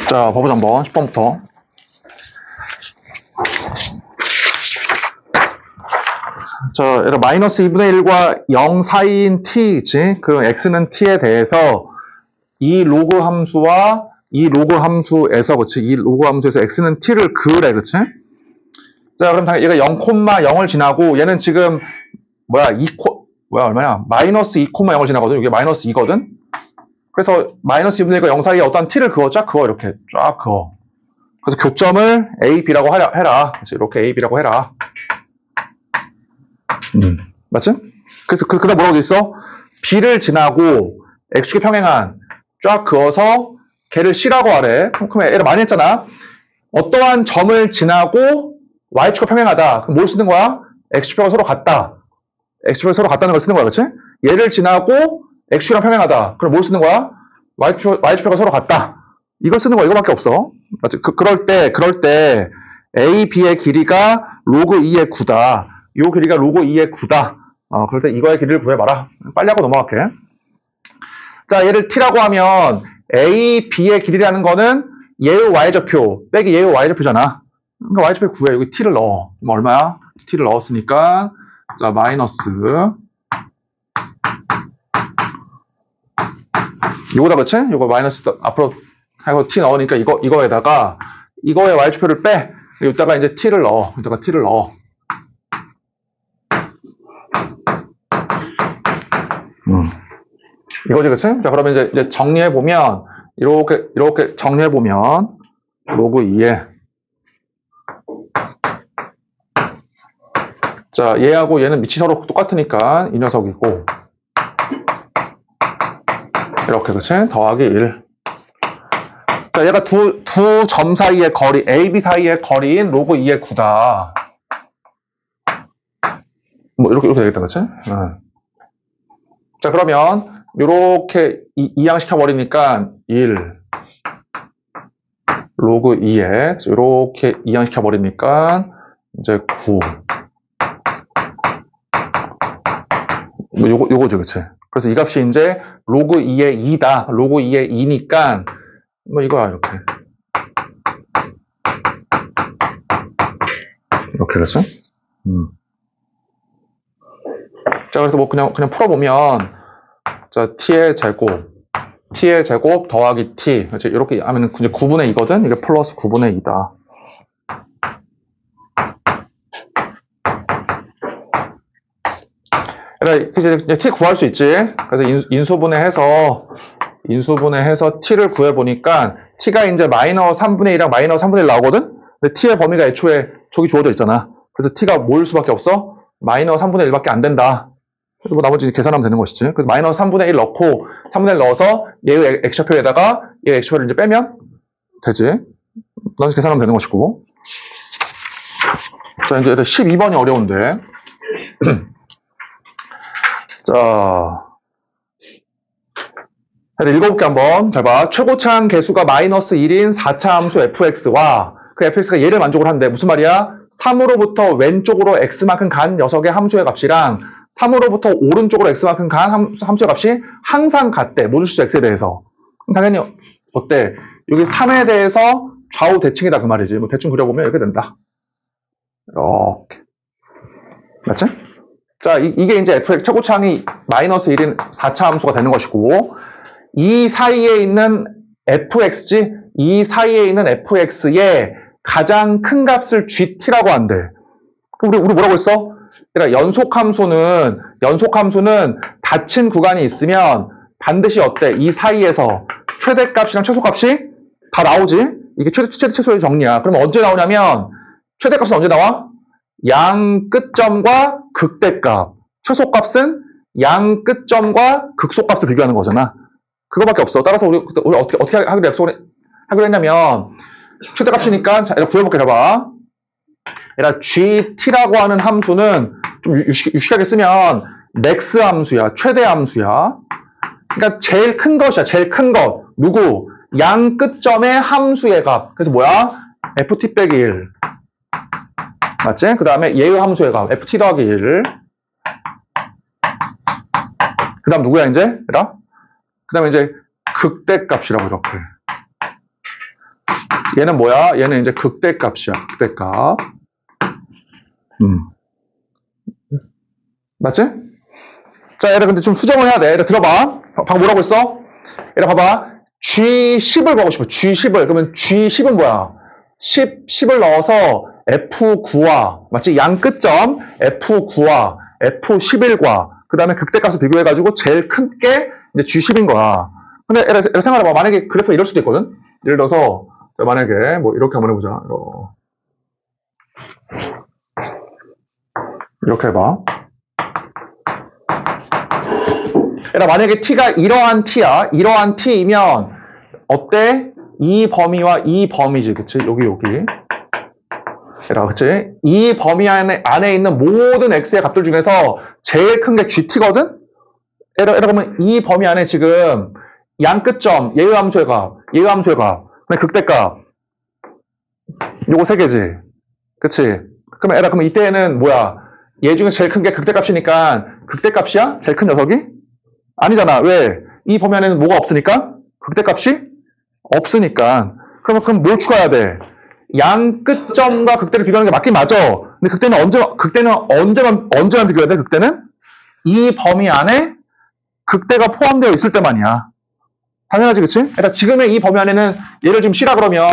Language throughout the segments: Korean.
자, 봐보자 한번 10번부터. 자, 얘가 마이너스 2분의 1과 0 사이인 t지. 그럼 x는 t에 대해서 이 로그 함수와 이 로그 함수에서, 그치? 이 로그 함수에서 x는 t를 그으래, 그치? 자, 그럼 얘가 0,0을 지나고 얘는 지금 얼마냐? 마이너스 2,0을 지나거든. 이게 마이너스 2거든. 그래서 마이너스 2분의 1과 0 사이에 어떤 t를 그어, 이렇게 쫙 그어. 그래서 교점을 a, b라고 해라. 그래서 이렇게 a, b라고 해라. 맞지? 그래서 그다음 뭐라고 돼 있어? b를 지나고 x축의 평행한 쫙 그어서 걔를 c라고 하래. 그럼 얘를 많이 했잖아. 어떠한 점을 지나고 y축과 평행하다. 그럼 뭘 쓰는 거야? x축표가 서로 같다. x축표가 서로 같다는 걸 쓰는 거야, 그렇지? 얘를 지나고 x축이랑 평행하다. 그럼 뭘 쓰는 거야? y축표가 서로 같다. 이걸 쓰는 거야. 이거밖에 없어. 맞지? 그럴 때 a, b의 길이가 로그 2의 9다. 요 길이가 로그 2의 9다. 그럴 때 이거의 길이를 구해봐라. 빨리 하고 넘어갈게. 자, 얘를 t라고 하면 a, b의 길이라는 거는 얘의 y좌표 빼기 얘의 y좌표잖아. 그러니까 y좌표 구해. 여기 t를 넣어. 그럼 얼마야? t를 넣었으니까 자, 마이너스 요거다, 그치? 요거 마이너스 앞으로 하고 t 넣으니까 이거에다가 이거의 y좌표를 빼. 여기다가 이제 t를 넣어. 여기다가 t를 넣어. 이거지, 그치? 자, 그러면 이제 정리해보면, 이렇게 정리해보면, 로그 2에, 자, 얘하고 얘는 밑이 서로 똑같으니까, 이 녀석이고, 이렇게, 그치? 더하기 1. 자, 얘가 두 점 사이의 거리, A, B 사이의 거리인 로그 2의 9다. 뭐, 이렇게 되겠다, 그치? 자, 그러면, 요렇게 이항시켜버리니까 1 로그 2에 요렇게 이항시켜버리니까 이제 9 뭐 요거죠, 그치? 그래서 이 값이 이제 로그 2의 2다. 로그 2의 2니까 뭐 이거야, 이렇게 그치? 자, 그래서 뭐 그냥 풀어보면 자, t의 제곱 더하기 t. 그렇지? 이렇게 하면 이제 9분의 2거든? 이게 플러스 9분의 2다. 그러니까 이제 t 구할 수 있지. 그래서 인수분해해서 t를 구해보니까 t가 이제 마이너스 3분의 2랑 마이너스 3분의 1 나오거든? 근데 t의 범위가 애초에 저기 주어져 있잖아. 그래서 t가 뭐일 수밖에 없어? 마이너스 3분의 1밖에 안 된다. 그래서 뭐 나머지 계산하면 되는 것이지. 그래서 마이너스 3분의 1 넣고 3분의 1 넣어서 얘의 x좌표에다가 얘의 x좌표를 이제 빼면 되지. 나머지 계산하면 되는 것이고. 자, 이제 12번이 어려운데. 자, 읽어볼게 한번. 잘 봐. 최고차항 개수가 마이너스 1인 4차 함수 fx와 그 fx가 얘를 만족을 한대. 무슨 말이야? 3으로부터 왼쪽으로 x만큼 간 녀석의 함수의 값이랑 3으로부터 오른쪽으로 x만큼 간 함수의 값이 항상 같대. 모든 수수 x에 대해서. 그럼 당연히 어때? 여기 3에 대해서 좌우 대칭이다 그 말이지. 뭐 대충 그려보면 이렇게 된다. 이렇게. 맞지? 자, 이게 이제 fx 최고차항이 마이너스 1인 4차 함수가 되는 것이고 이 사이에 있는 fx지? 이 사이에 있는 fx의 가장 큰 값을 gt라고 한대. 그럼 우리 뭐라고 했어? 그러니까 연속함수는 닫힌 구간이 있으면 반드시 어때? 이 사이에서 최대값이랑 최소값이 다 나오지? 이게 최소의 정리야. 그러면 언제 나오냐면 최대값은 언제 나와? 양 끝점과 극대값. 최소값은 양 끝점과 극소값을 비교하는 거잖아. 그거밖에 없어. 따라서 우리 어떻게 하기로 했냐면 최대값이니까 자, 이렇게 구해볼게. 해봐. 얘라 gt라고 하는 함수는 좀 유식하게 쓰면 맥스 함수야. 최대 함수야. 그러니까 제일 큰 것이야. 제일 큰 것. 누구? 양 끝점의 함수의 값. 그래서 뭐야? ft 빼기 1. 맞지? 그 다음에 얘의 함수의 값. ft 더하기 1. 그 다음 누구야 이제? 얘라? 그 다음에 이제 극대값이라고 이렇게. 얘는 뭐야? 얘는 이제 극대값이야. 극대값. 맞지? 자, 얘를 근데 좀 수정을 해야 돼. 얘를 들어봐. 방금 뭐라고 했어? 얘를 봐봐. G10을 구하고 싶어. G10을. 그러면 G10은 뭐야? 10을 넣어서 F9와, 맞지? 양 끝점 F9와 F11과, 그 다음에 극대값을 비교해가지고 제일 큰 게 이제 G10인 거야. 근데 얘를 생각해봐. 만약에 그래프가 이럴 수도 있거든? 예를 들어서, 만약에 뭐 이렇게 한번 해보자. 이렇게 해봐. 얘들아, 만약에 t가 이러한 t야. 이러한 t이면 어때? 이 범위와 이 범위지. 그치? 여기. 얘들아, 그치? 이 범위 안에 있는 모든 x의 값들 중에서 제일 큰 게 gt거든? 얘들아, 그러면 이 범위 안에 지금 양 끝점, 예외함수의 값, 그다음에 극대값, 요거 세 개지. 그치? 그러면 이때는 뭐야? 얘 중에 제일 큰 게 극대값이니까 극대값이야? 제일 큰 녀석이? 아니잖아. 왜? 이 범위 안에는 뭐가 없으니까? 극대값이 없으니까. 그럼 뭘 추가해야 돼? 양 끝점과 극대를 비교하는 게 맞긴 맞아. 근데 극대는 언제만 비교해야 돼? 극대는 이 범위 안에 극대가 포함되어 있을 때만이야. 당연하지, 그치? 그러니까 지금의 이 범위 안에는 얘를 지금 C라 그러면,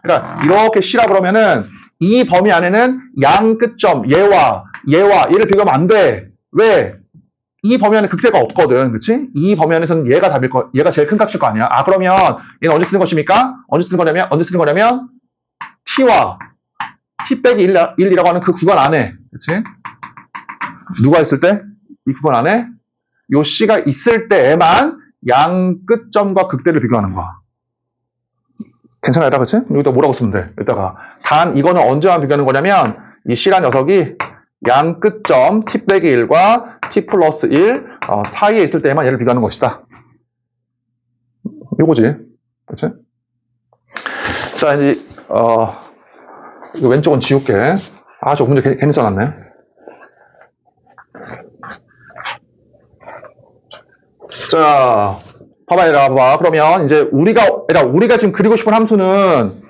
그러니까 이렇게 C라 그러면은 이 범위 안에는 양 끝점 얘와 얘를 비교하면 안 돼. 왜? 이 범위 안에 극대가 없거든, 그치? 이 범위 안에서는 얘가 제일 큰 값일 거 아니야. 그러면 얘는 언제 쓰는 것입니까? 언제 쓰는 거냐면 t와 t 빼기 1이라고 하는 그 구간 안에, 그치? 누가 있을 때? 이 구간 안에 요 c가 있을 때에만 양 끝점과 극대를 비교하는 거야. 괜찮아, 얘들아, 그치? 여기다 뭐라고 쓰면 돼? 여기다가 단 이거는 언제만 비교하는 거냐면 이 c란 녀석이 양 끝점 t 빼기 1과 t 플러스 1 사이에 있을 때만 얘를 비교하는 것이다. 요거지. 그치? 자, 이제 이거 왼쪽은 지울게. 저 문제 괜히 써놨네. 자, 봐봐. 그러면 이제 우리가 지금 그리고 싶은 함수는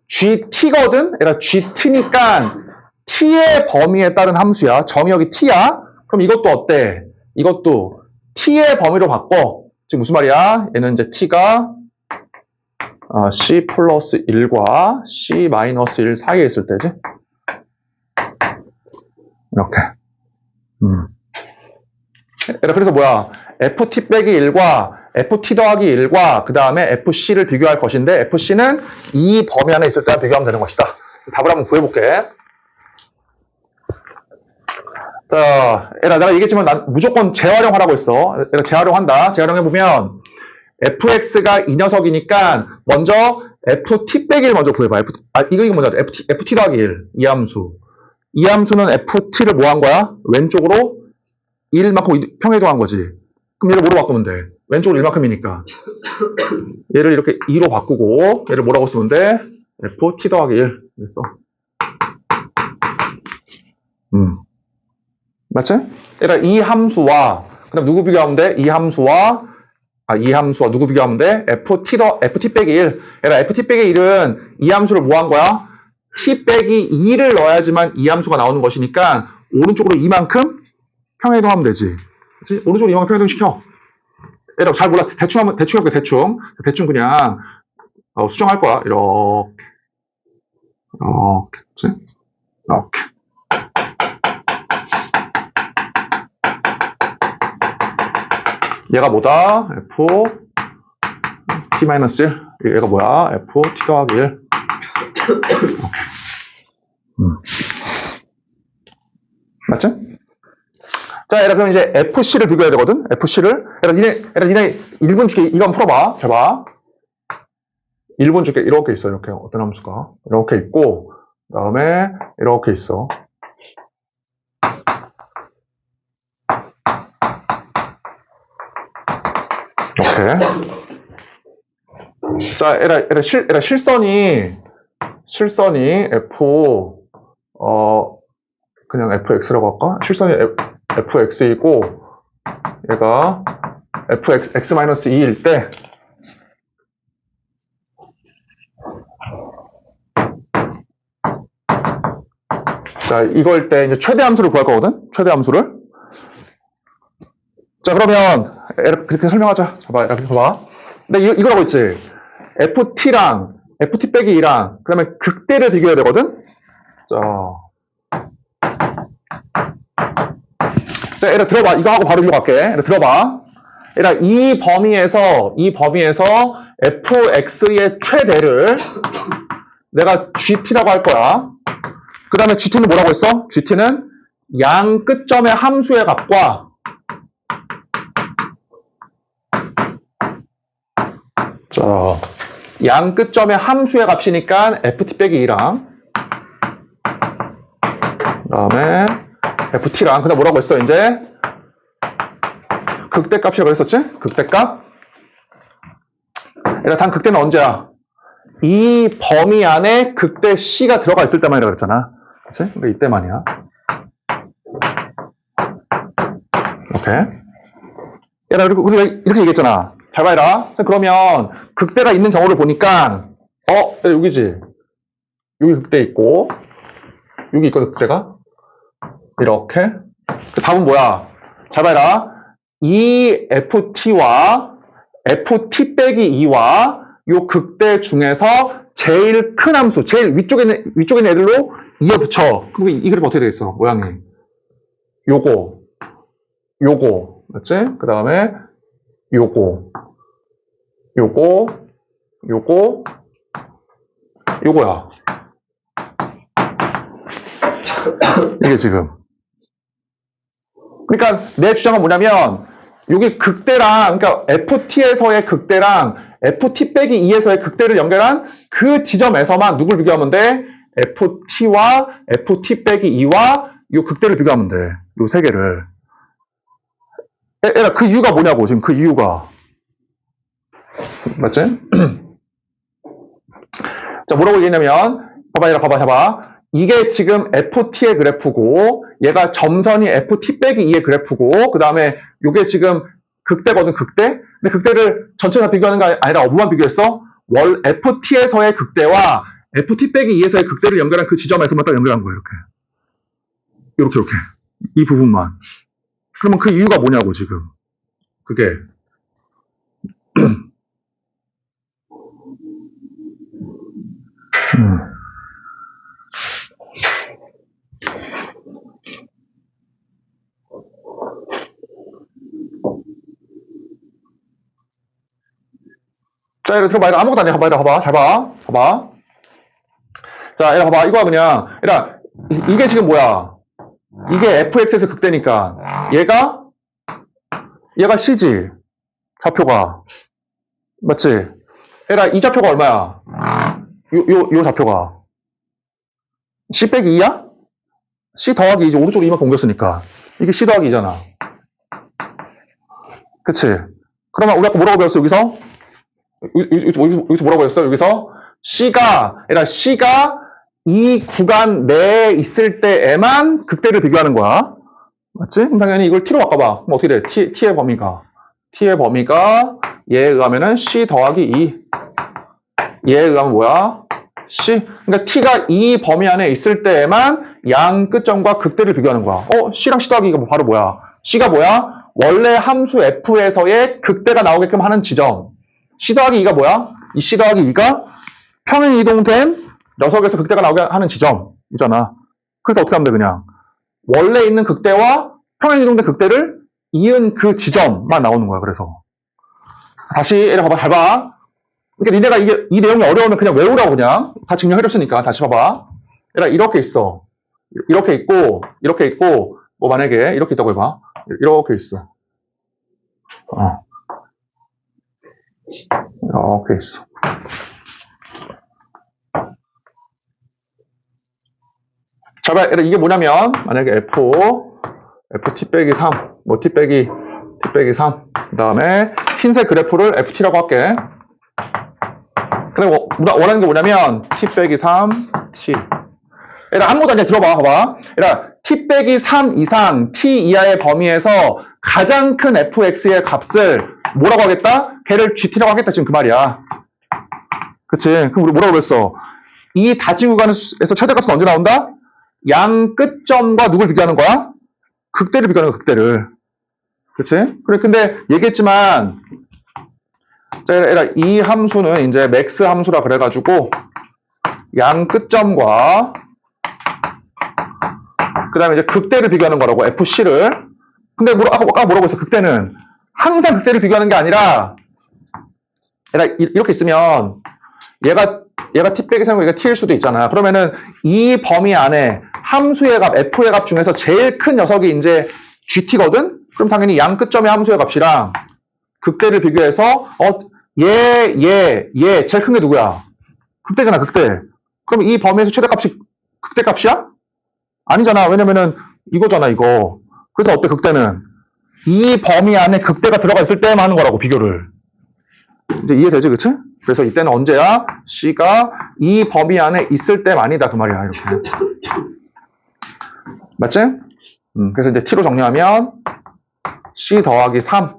GT거든? GT니까 T의 범위에 따른 함수야. 정의역이 T야. 그럼 이것도 어때? 이것도 T의 범위로 바꿔. 지금 무슨 말이야? 얘는 이제 T가 C 플러스 1과 C 마이너스 1 사이에 있을 때지. 이렇게. 그래서 뭐야? FT 빼기 1과 FT 더하기 1과 그 다음에 FC를 비교할 것인데 FC는 이 범위 안에 있을 때만 비교하면 되는 것이다. 답을 한번 구해볼게. 자, 내가 얘기했지만 난 무조건 재활용하라고 했어. 내가 재활용한다. 재활용해보면 fx가 이 녀석이니까 먼저 ft 빼기를 먼저 구해봐. 이거 먼저 ft 더하기 1. 이 함수. 이 함수는 ft를 뭐 한 거야? 왼쪽으로 1만큼 평행이동한 거지. 그럼 얘를 뭐로 바꾸면 돼? 왼쪽으로 1만큼이니까. 얘를 이렇게 2로 바꾸고 얘를 뭐라고 쓰면 돼? ft 더하기 1. 그랬어. 맞지? 얘가 이 함수와 그다음 누구 비교하면 돼? 이 함수와 누구 비교하면 돼? ft 빼기 1. 얘가 ft 빼기 1은 이 함수를 뭐 한 거야? t 빼기 2를 넣어야지만 이 함수가 나오는 것이니까 오른쪽으로 이만큼 평행이동하면 되지. 그치? 오른쪽으로 이만큼 평행이동 시켜. 얘들아 잘 몰라. 대충 해볼게. 대충 그냥 수정할 거야. 이렇게. 그치? 이렇게. 얘가 뭐다? f t-1. 얘가 뭐야? f t 더하기 1. 맞지? 자, 얘들아 그럼 이제 fc를 비교해야 되거든? fc를. 얘들아 니네 1분 줄게. 이거 한번 풀어봐. 해봐. 1분 줄게. 이렇게 있어. 이렇게 어떤 함수가 이렇게 있고 그 다음에 이렇게 있어. 이렇게. 자, 얘들아 실선이 f 그냥 fx라고 할까? 실선이 fx이고 얘가 fx-2일 때 자, 이걸 때 이제 최대 함수를 구할 거거든? 최대 함수를. 자, 그러면, 그렇게 설명하자. 이렇게 봐봐. 근데 이거라고 있지. ft랑, ft 빼기 2랑, 그 다음에 극대를 비교해야 되거든? 자, 얘들아, 들어봐. 이거 하고 바로 이거 갈게. 얘들아, 들어봐. 얘들아, 이 범위에서 fx의 최대를 내가 gt라고 할 거야. 그 다음에 gt는 뭐라고 했어? gt는 양 끝점의 함수의 값과 양 끝점의 함수의 값이니까 ft 빼기 2랑 그 다음에 ft랑 그 다음 뭐라고 했어? 이제 극대값이라고 했었지? 극대값. 얘들아, 단 극대는 언제야? 이 범위 안에 극대 C가 들어가 있을 때만이라고 그랬잖아. 그치? 그러니까 이때만이야. 오케이. 얘들아, 우리가 이렇게 얘기했잖아. 잘 봐라. 그러면 극대가 있는 경우를 보니까 여기지. 여기 극대 있고 여기 있거든, 극대가. 이렇게. 그 답은 뭐야? 잘 봐라. 이 FT와 FT 빼기 2와 요 극대 중에서 제일 큰 함수, 제일 위쪽에 있는 애들로 이어붙여. 그럼 이 그래프 어떻게 되겠어? 모양이. 요거. 맞지? 그 다음에 요거야. 이게 지금. 그러니까 내 주장은 뭐냐면 여기 극대랑, 그러니까 FT에서의 극대랑 FT 빼기 2에서의 극대를 연결한 그 지점에서만 누굴 비교하면 돼? FT와 FT 빼기 2와 요 극대를 비교하면 돼. 요 세 개를. 그 이유가 뭐냐고, 지금 그 이유가. 맞지? 자, 뭐라고 얘기했냐면, 봐봐. 이게 지금 FT의 그래프고, 얘가 점선이 FT 빼기 2의 그래프고, 그 다음에 요게 지금 극대거든, 극대? 근데 극대를 전체 다 비교하는 게 아니라 뭐만 비교했어? FT에서의 극대와 FT 빼기 2에서의 극대를 연결한 그 지점에서만 딱 연결한 거예요, 이렇게. 이 부분만. 그러면 그 이유가 뭐냐고, 지금. 그게. 자, 얘들아, 들어봐. 아무것도 아니야. 봐봐. 잘 봐. 자, 얘들아, 봐봐. 이거야, 그냥. 얘들아, 이게 지금 뭐야? 이게 fx에서 극대니까. 얘가 C지. 좌표가. 맞지? 얘들아, 이 좌표가 얼마야? 요 좌표가. C 빼기 2야? C 더하기 2지. 오른쪽으로 이만큼 옮겼으니까. 이게 C 더하기 2잖아. 그치? 그러면 우리 아까 뭐라고 배웠어, 여기서 뭐라고 했어? 여기서 C가 이 구간 내에 있을 때에만 극대를 비교하는 거야. 맞지? 그럼 당연히 이걸 T로 바꿔봐. 그럼 어떻게 돼? T의 범위가 얘에 의하면은 C 더하기 2. 얘에 의하면 뭐야? C. 그러니까 T가 이 범위 안에 있을 때에만 양 끝점과 극대를 비교하는 거야. C랑 C 더하기 2가 바로 뭐야? C가 뭐야? 원래 함수 F에서의 극대가 나오게끔 하는 지점. C 더하기 2가 뭐야? 이 C 더하기 2가 평행 이동된 녀석에서 극대가 나오게 하는 지점이잖아. 그래서 어떻게 하면 돼, 그냥. 원래 있는 극대와 평행 이동된 극대를 이은 그 지점만 나오는 거야, 그래서. 다시, 얘를 봐봐, 잘 봐. 그러니까 니네가 이 내용이 어려우면 그냥 외우라고 그냥. 다 증명해줬으니까. 다시 봐봐. 얘들아, 이렇게 있어. 이렇게 있고, 뭐 만약에 이렇게 있다고 해봐. 이렇게 있어. 이렇게 있어. 자, 봐. 이게 뭐냐면, 만약에 ft 빼기 3, t 빼기 3, 그 다음에 흰색 그래프를 ft라고 할게. 그리고 우리가 원하는 게 뭐냐면, t 빼기 3, t. 얘들아, 아무것도 아니야. 들어봐, 봐봐. 얘들아, t 빼기 3 이상, t 이하의 범위에서 가장 큰 fx의 값을 뭐라고 하겠다? 걔를 gt라고 하겠다. 지금 그 말이야. 그치? 그럼 우리 뭐라고 그랬어? 이 다진 구간에서 최대값은 언제 나온다? 양 끝점과 누굴 비교하는 거야? 극대를 비교하는 거야, 극대를. 그치? 그래, 근데 얘기했지만, 자, 이 함수는 이제 맥스 함수라 그래가지고, 양 끝점과, 그 다음에 이제 극대를 비교하는 거라고, FC를. 근데 아까 뭐라고 했어? 극대는 항상 극대를 비교하는 게 아니라, 이렇게 있으면, 얘가 t 빼기 3이고 얘가 t일 수도 있잖아. 그러면은 이 범위 안에 함수의 값, f의 값 중에서 제일 큰 녀석이 이제 gt거든? 그럼 당연히 양 끝점의 함수의 값이랑 극대를 비교해서, 얘, 제일 큰 게 누구야? 극대잖아, 극대. 그럼 이 범위에서 최대값이 극대값이야? 아니잖아. 왜냐면은 이거잖아, 이거. 그래서 어때, 극대는? 이 범위 안에 극대가 들어가 있을 때만 하는 거라고, 비교를. 이제 이해되지, 그치? 그래서 이때는 언제야? C가 이 범위 안에 있을 때만이다, 그 말이야, 이렇게. 맞지? 그래서 이제 T로 정리하면 C 더하기 3.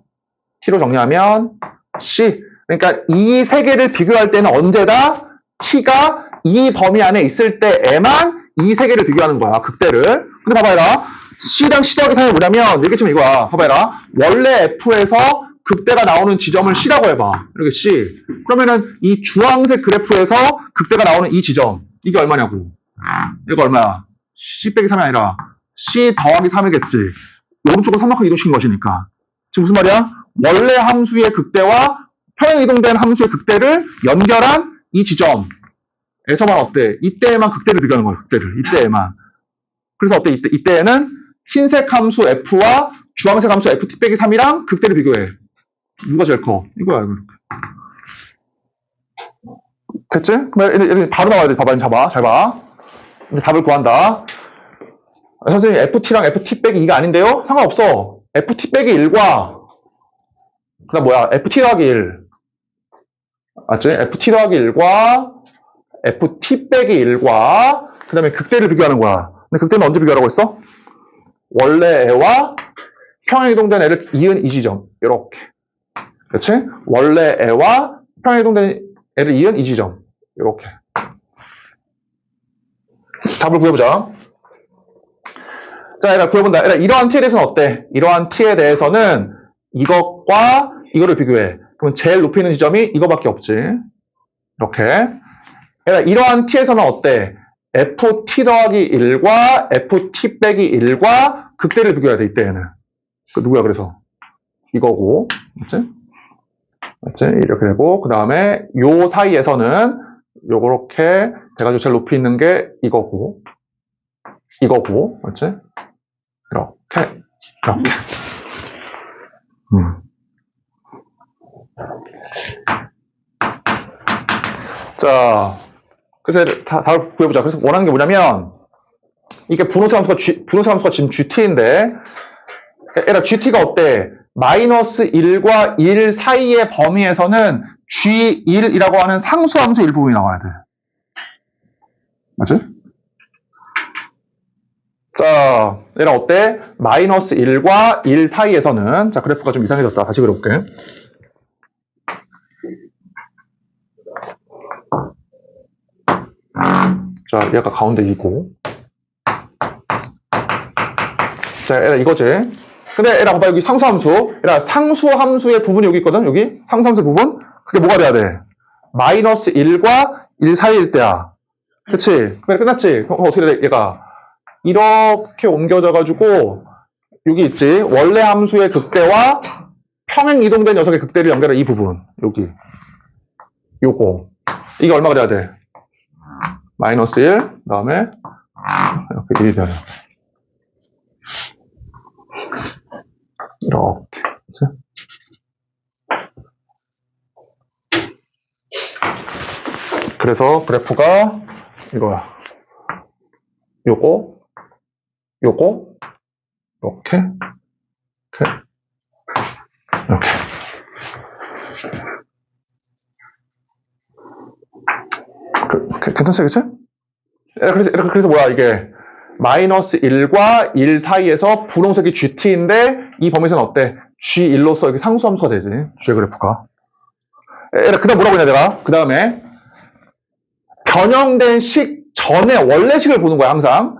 T로 정리하면 C. 그러니까 이 세 개를 비교할 때는 언제다? T가 이 범위 안에 있을 때에만 이 세 개를 비교하는 거야, 극대를. 근데 봐봐라. C랑 C 더하기 3이 뭐냐면, 얘기했지만 이거야. 봐봐라. 원래 F에서 극대가 나오는 지점을 C라고 해봐. 이렇게 C. 그러면은 이 주황색 그래프에서 극대가 나오는 이 지점. 이게 얼마냐고. 이거 얼마야? C 빼기 3이 아니라 C 더하기 3이겠지. 오른쪽으로 3만큼 이동시킨 것이니까. 지금 무슨 말이야? 원래 함수의 극대와 평행 이동된 함수의 극대를 연결한 이 지점에서만 어때? 이때에만 극대를 비교하는 거야. 극대를. 이때에만. 그래서 어때? 이때에는 흰색 함수 F와 주황색 함수 FT 빼기 3이랑 극대를 비교해. 누가 제일 커? 이거야, 이거. 됐지? 그럼 바로 나와야 돼. 봐봐, 잡아. 잘 봐. 이제 답을 구한다. 선생님, FT랑 FT 빼기 2가 아닌데요? 상관없어. FT 빼기 1과, 그 다음 뭐야? FT 더하기 1. 맞지? FT 더하기 1과, FT 빼기 1과, 그 다음에 극대를 비교하는 거야. 근데 극대는 언제 비교하라고 했어? 원래 애와 평행 이동된 애를 이은 이 지점. 요렇게. 그렇지? 원래 애와 평행 이동된 애를 이은 이 지점. 요렇게. 답을 구해보자. 자, 얘들아, 구해본다. 얘들아, 이러한 t에 대해서는 어때? 이러한 t에 대해서는 이것과 이거를 비교해. 그러면 제일 높이 있는 지점이 이거밖에 없지. 이렇게. 얘들아, 이러한 t에서는 어때? ft 더하기 1과 ft 빼기 1과 극대를 비교해야 돼, 이때에는. 그 누구야, 그래서? 이거고. 맞지? 맞지? 이렇게 되고, 그 다음에 요 사이에서는 요렇게 돼가지고 제일 높이 있는 게 이거고. 이거고. 맞지? 이렇게. 이렇게. 자, 그래서 답을 구해보자. 그래서 원하는 게 뭐냐면, 이게 분호세 함수가 지금 GT인데, 얘들아, GT가 어때? 마이너스 1과 1 사이의 범위에서는 G1이라고 하는 상수함수 일부분이 나와야 돼. 맞지? 자, 얘들아, 어때? 마이너스 1과 1 사이에서는, 자, 그래프가 좀 이상해졌다. 다시 그려볼게. 자, 얘가 가운데 이고. 자, 얘들아, 이거지. 근데 얘들아, 봐봐, 여기 상수함수. 얘들아, 상수함수의 부분이 여기 있거든, 여기? 상수함수 부분? 그게 뭐가 돼야 돼? 마이너스 1과 1 사이일 때야. 그치? 그래, 끝났지? 그럼 어떻게 돼, 얘가? 이렇게 옮겨져가지고, 여기 있지? 원래 함수의 극대와 평행 이동된 녀석의 극대를 연결한 이 부분. 여기. 요거. 이게 얼마가 돼야 돼? 마이너스 1, 그 다음에, 이렇게 1이 돼야 돼. 이렇게. 그치? 그래서 그래프가 이거야. 요거, 이렇게, 이렇게. 괜찮지, 그치? 그래서 뭐야, 이게. 마이너스 1과 1 사이에서 분홍색이 GT인데, 이 범위에서는 어때? G1로서 이렇게 상수함수가 되지. G의 그래프가. 그 다음 뭐라고 했냐, 내가? 그 다음에, 변형된 식 전에 원래 식을 보는 거야, 항상.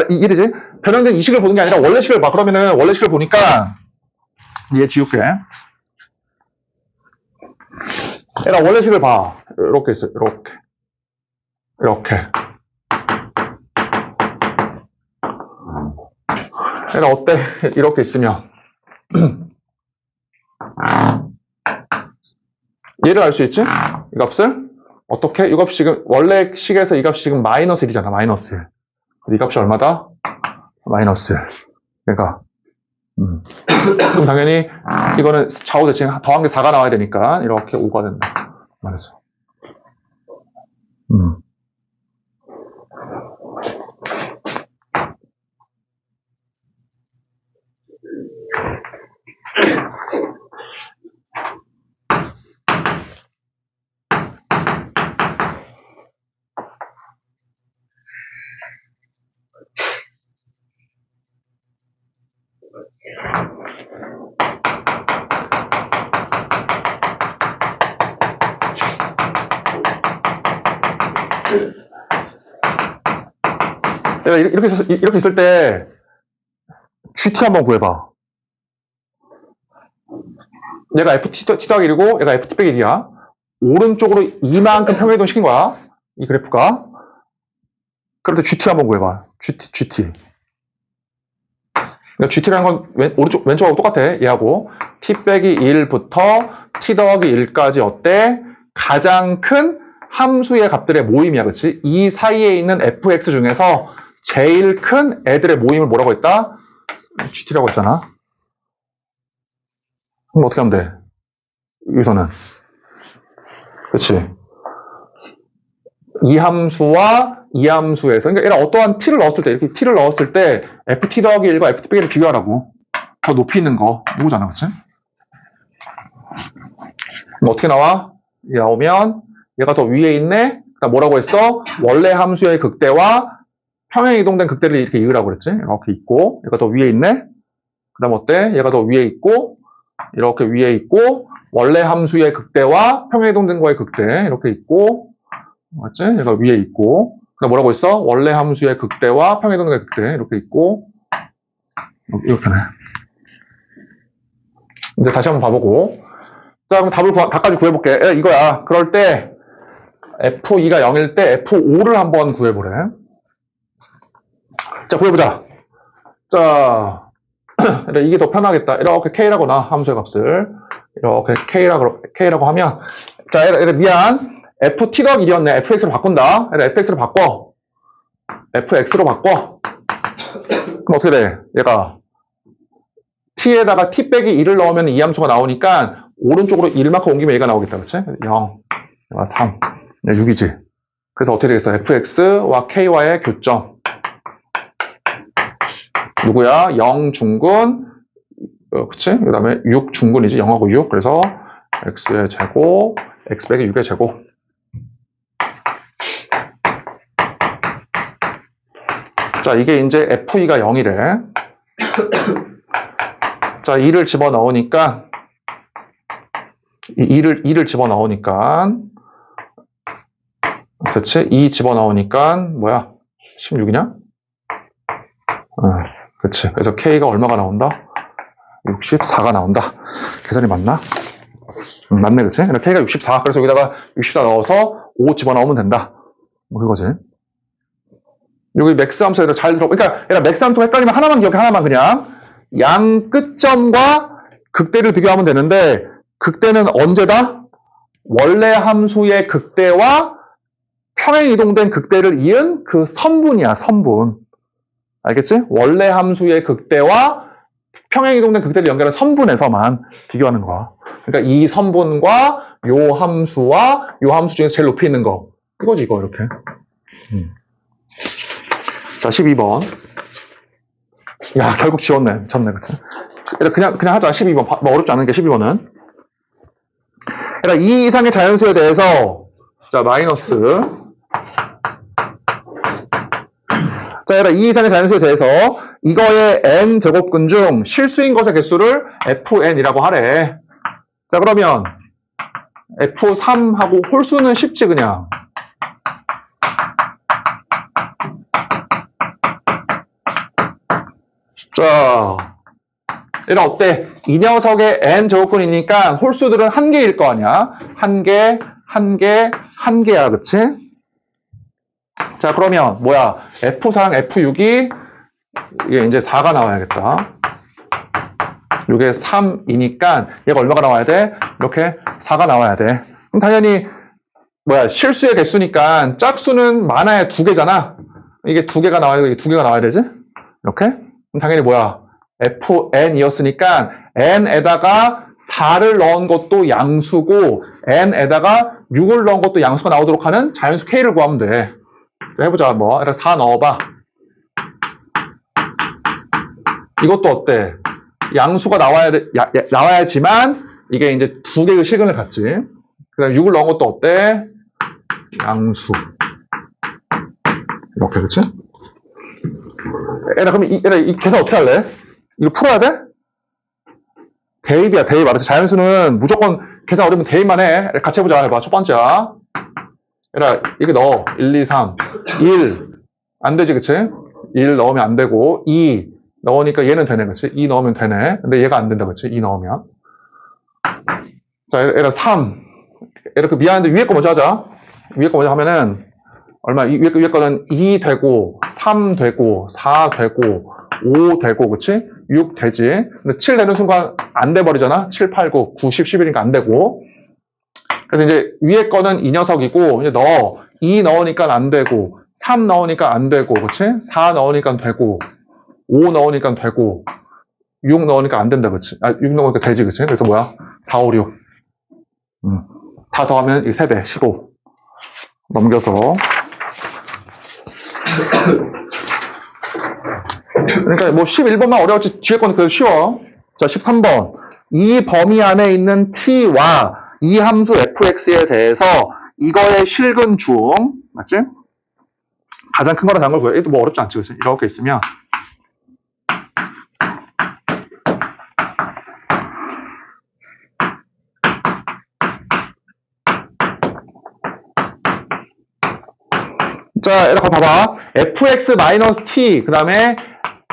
이해되지? 변형된 이 식을 보는 게 아니라 원래 식을 봐. 그러면은 원래 식을 보니까 얘 지울게. 얘라 원래 식을 봐. 이렇게 있어. 이렇게. 얘라 어때? 이렇게 있으면 얘를 알 수 있지? 이 값을 어떻게? 이 값이 지금 원래 식에서 이 값이 지금 마이너스 1이잖아. 마이너스 1. 이 값이 얼마다? 마이너스 1. 그러니까 그럼 당연히 이거는 좌우 대칭 더한 게 4가 나와야 되니까 이렇게 5가 된다. 말해서. 내가 이렇게 있을 때 GT 한번 구해봐. 얘가 FT 더하기 1이고 얘가 FT 빼기 1이야. 오른쪽으로 이만큼 평행이동 시킨 거야. 이 그래프가. 그럴 때 GT 한번 구해봐. GT. 그러니까 GT라는 건 왼쪽하고 똑같아. 얘하고. T 빼기 1부터 T 더하기 1까지 어때? 가장 큰 함수의 값들의 모임이야. 그치? 이 사이에 있는 fx 중에서 제일 큰 애들의 모임을 뭐라고 했다? GT라고 했잖아. 그럼 어떻게 하면 돼? 여기서는. 그치? 이 함수와 이 함수에서, 그러니까 얘가 어떠한 t를 넣었을 때, 이렇게 t를 넣었을 때, ft 더하기 1과 ft 빼기를 비교하라고. 더 높이 있는 거. 이거잖아, 그치? 그럼 어떻게 나와? 이게 나오면, 얘가 더 위에 있네? 그다음 뭐라고 했어? 원래 함수의 극대와 평행 이동된 극대를 이렇게 이으라고 그랬지? 이렇게 있고, 얘가 더 위에 있네? 그 다음 어때? 얘가 더 위에 있고, 이렇게 위에 있고, 원래 함수의 극대와 평행 이동된 거의 극대, 이렇게 있고, 맞지? 얘가 위에 있고, 그 다음 뭐라고 했어? 원래 함수의 극대와 평행 이동된 거의 극대, 이렇게 있고, 이렇게네. 이제 다시 한번 봐보고. 자, 그럼 답을 답까지 구해볼게. 이거야. 그럴 때, F2가 0일 때 F5를 한번 구해보래. 자, 구해보자. 자, 이게 더 편하겠다. 이렇게 K라고 나, 함수의 값을. 이렇게 K라고 하면, 자, 미안. FT 더하기 1이었네. FX로 바꾼다. FX로 바꿔. FX로 바꿔. 그럼 어떻게 돼? 얘가. T에다가 T 빼기 1을 넣으면 이 함수가 나오니까, 오른쪽으로 1만큼 옮기면 얘가 나오겠다. 그치? 0, 3, 6이지. 그래서 어떻게 되겠어? fx와 k와의 교점. 누구야? 0 중근, 그치? 그 다음에 6 중근이지. 0하고 6. 그래서 x의 제곱, x 빼기 6의 제곱. 자, 이게 이제 f2가 0이래. 자, 2를 집어넣으니까, 2를 집어넣으니까, 그치? 2 집어넣으니까, 뭐야? 16이냐? 그치. 그래서 K가 얼마가 나온다? 64가 나온다. 계산이 맞나? 맞네, 그치? K가 64. 그래서 여기다가 64 넣어서 5 집어넣으면 된다. 뭐 그거지. 여기 맥스 함수에서 잘 들어. 그러니까, 얘가 맥스 함수가 헷갈리면 하나만 기억해, 하나만 그냥. 양 끝점과 극대를 비교하면 되는데, 극대는 언제다? 원래 함수의 극대와 평행 이동된 극대를 이은 그 선분이야, 선분. 알겠지? 원래 함수의 극대와 평행 이동된 극대를 연결한 선분에서만 비교하는 거야. 그러니까 이 선분과 요 함수와 요 함수 중에서 제일 높이 있는 거. 이거지, 이거, 이렇게. 자, 12번. 야, 결국 지웠네. 미쳤네, 그치? 그냥 하자, 12번. 뭐 어렵지 않은 게 12번은. 그러니까 이 이상의 자연수에 대해서, 자, 마이너스. 자, 얘들아, 이 이상의 자연수에 대해서 이거의 n 제곱근 중 실수인 것의 개수를 fn이라고 하래. 자, 그러면 f3하고 홀수는 쉽지, 그냥. 자, 얘는 어때? 이 녀석의 n 제곱근이니까 홀수들은 한 개일 거 아니야? 한 개, 한 개, 한 개야, 그치? 자, 그러면 뭐야? F4랑 F6이 이게 이제 4가 나와야겠다. 이게 3이니까 얘가 얼마가 나와야 돼? 이렇게 4가 나와야 돼. 그럼 당연히 뭐야? 실수의 개수니까 짝수는 많아야 2개잖아. 이게 2개가 나와야 돼. 이게 2개가 나와야 되지? 이렇게? 그럼 당연히 뭐야? fn이었으니까 n에다가 4를 넣은 것도 양수고 n에다가 6을 넣은 것도 양수가 나오도록 하는 자연수 k를 구하면 돼. 자, 해보자. 뭐 4 넣어봐. 이것도 어때? 양수가 나와야지만 이게 이제 2개의 실근을 갖지. 그 다음에 6을 넣은 것도 어때? 양수. 이렇게, 그치? 그럼 이 계산 어떻게 할래? 이거 풀어야 돼? 대입이야, 대입. 알았지? 자연수는 무조건 계산 어려우면 대입만 해. 같이 해보자. 해봐. 첫 번째야. 이렇게 넣어. 1, 2, 3. 1. 안 되지, 그치? 1 넣으면 안 되고, 2 넣으니까 얘는 되네, 그치? 2 넣으면 되네. 근데 얘가 안 된다, 그치? 2 넣으면. 자, 3. 이렇게 미안한데 위에 거 먼저 하자. 위에 거 먼저 하면은, 위에 거는 2 되고, 3 되고, 4 되고, 5 되고, 그치? 6 되지. 근데 7 되는 순간 안 돼버리잖아? 7, 8, 9, 9, 10, 11이니까 안 되고. 그래서 이제 위에 거는 이 녀석이고, 이제 2 넣으니까 안 되고, 3 넣으니까 안 되고, 그치? 4 넣으니까 되고, 5 넣으니까 되고, 6 넣으니까 안 된다, 그치? 6 넣으니까 되지, 그치? 그래서 뭐야? 4, 5, 6. 다 더하면 3배, 15. 넘겨서. 그러니까 뭐 11번만 어려웠지 뒤에 거는 그래도 쉬워. 자, 13번. 이 범위 안에 있는 t와 이 함수 fx에 대해서 이거의 실근 중, 맞지? 가장 큰 거랑 작은 걸 구해. 뭐 어렵지 않지, 그치? 이렇게 있으면. 자, 이렇게 봐봐. fx-t, 그 다음에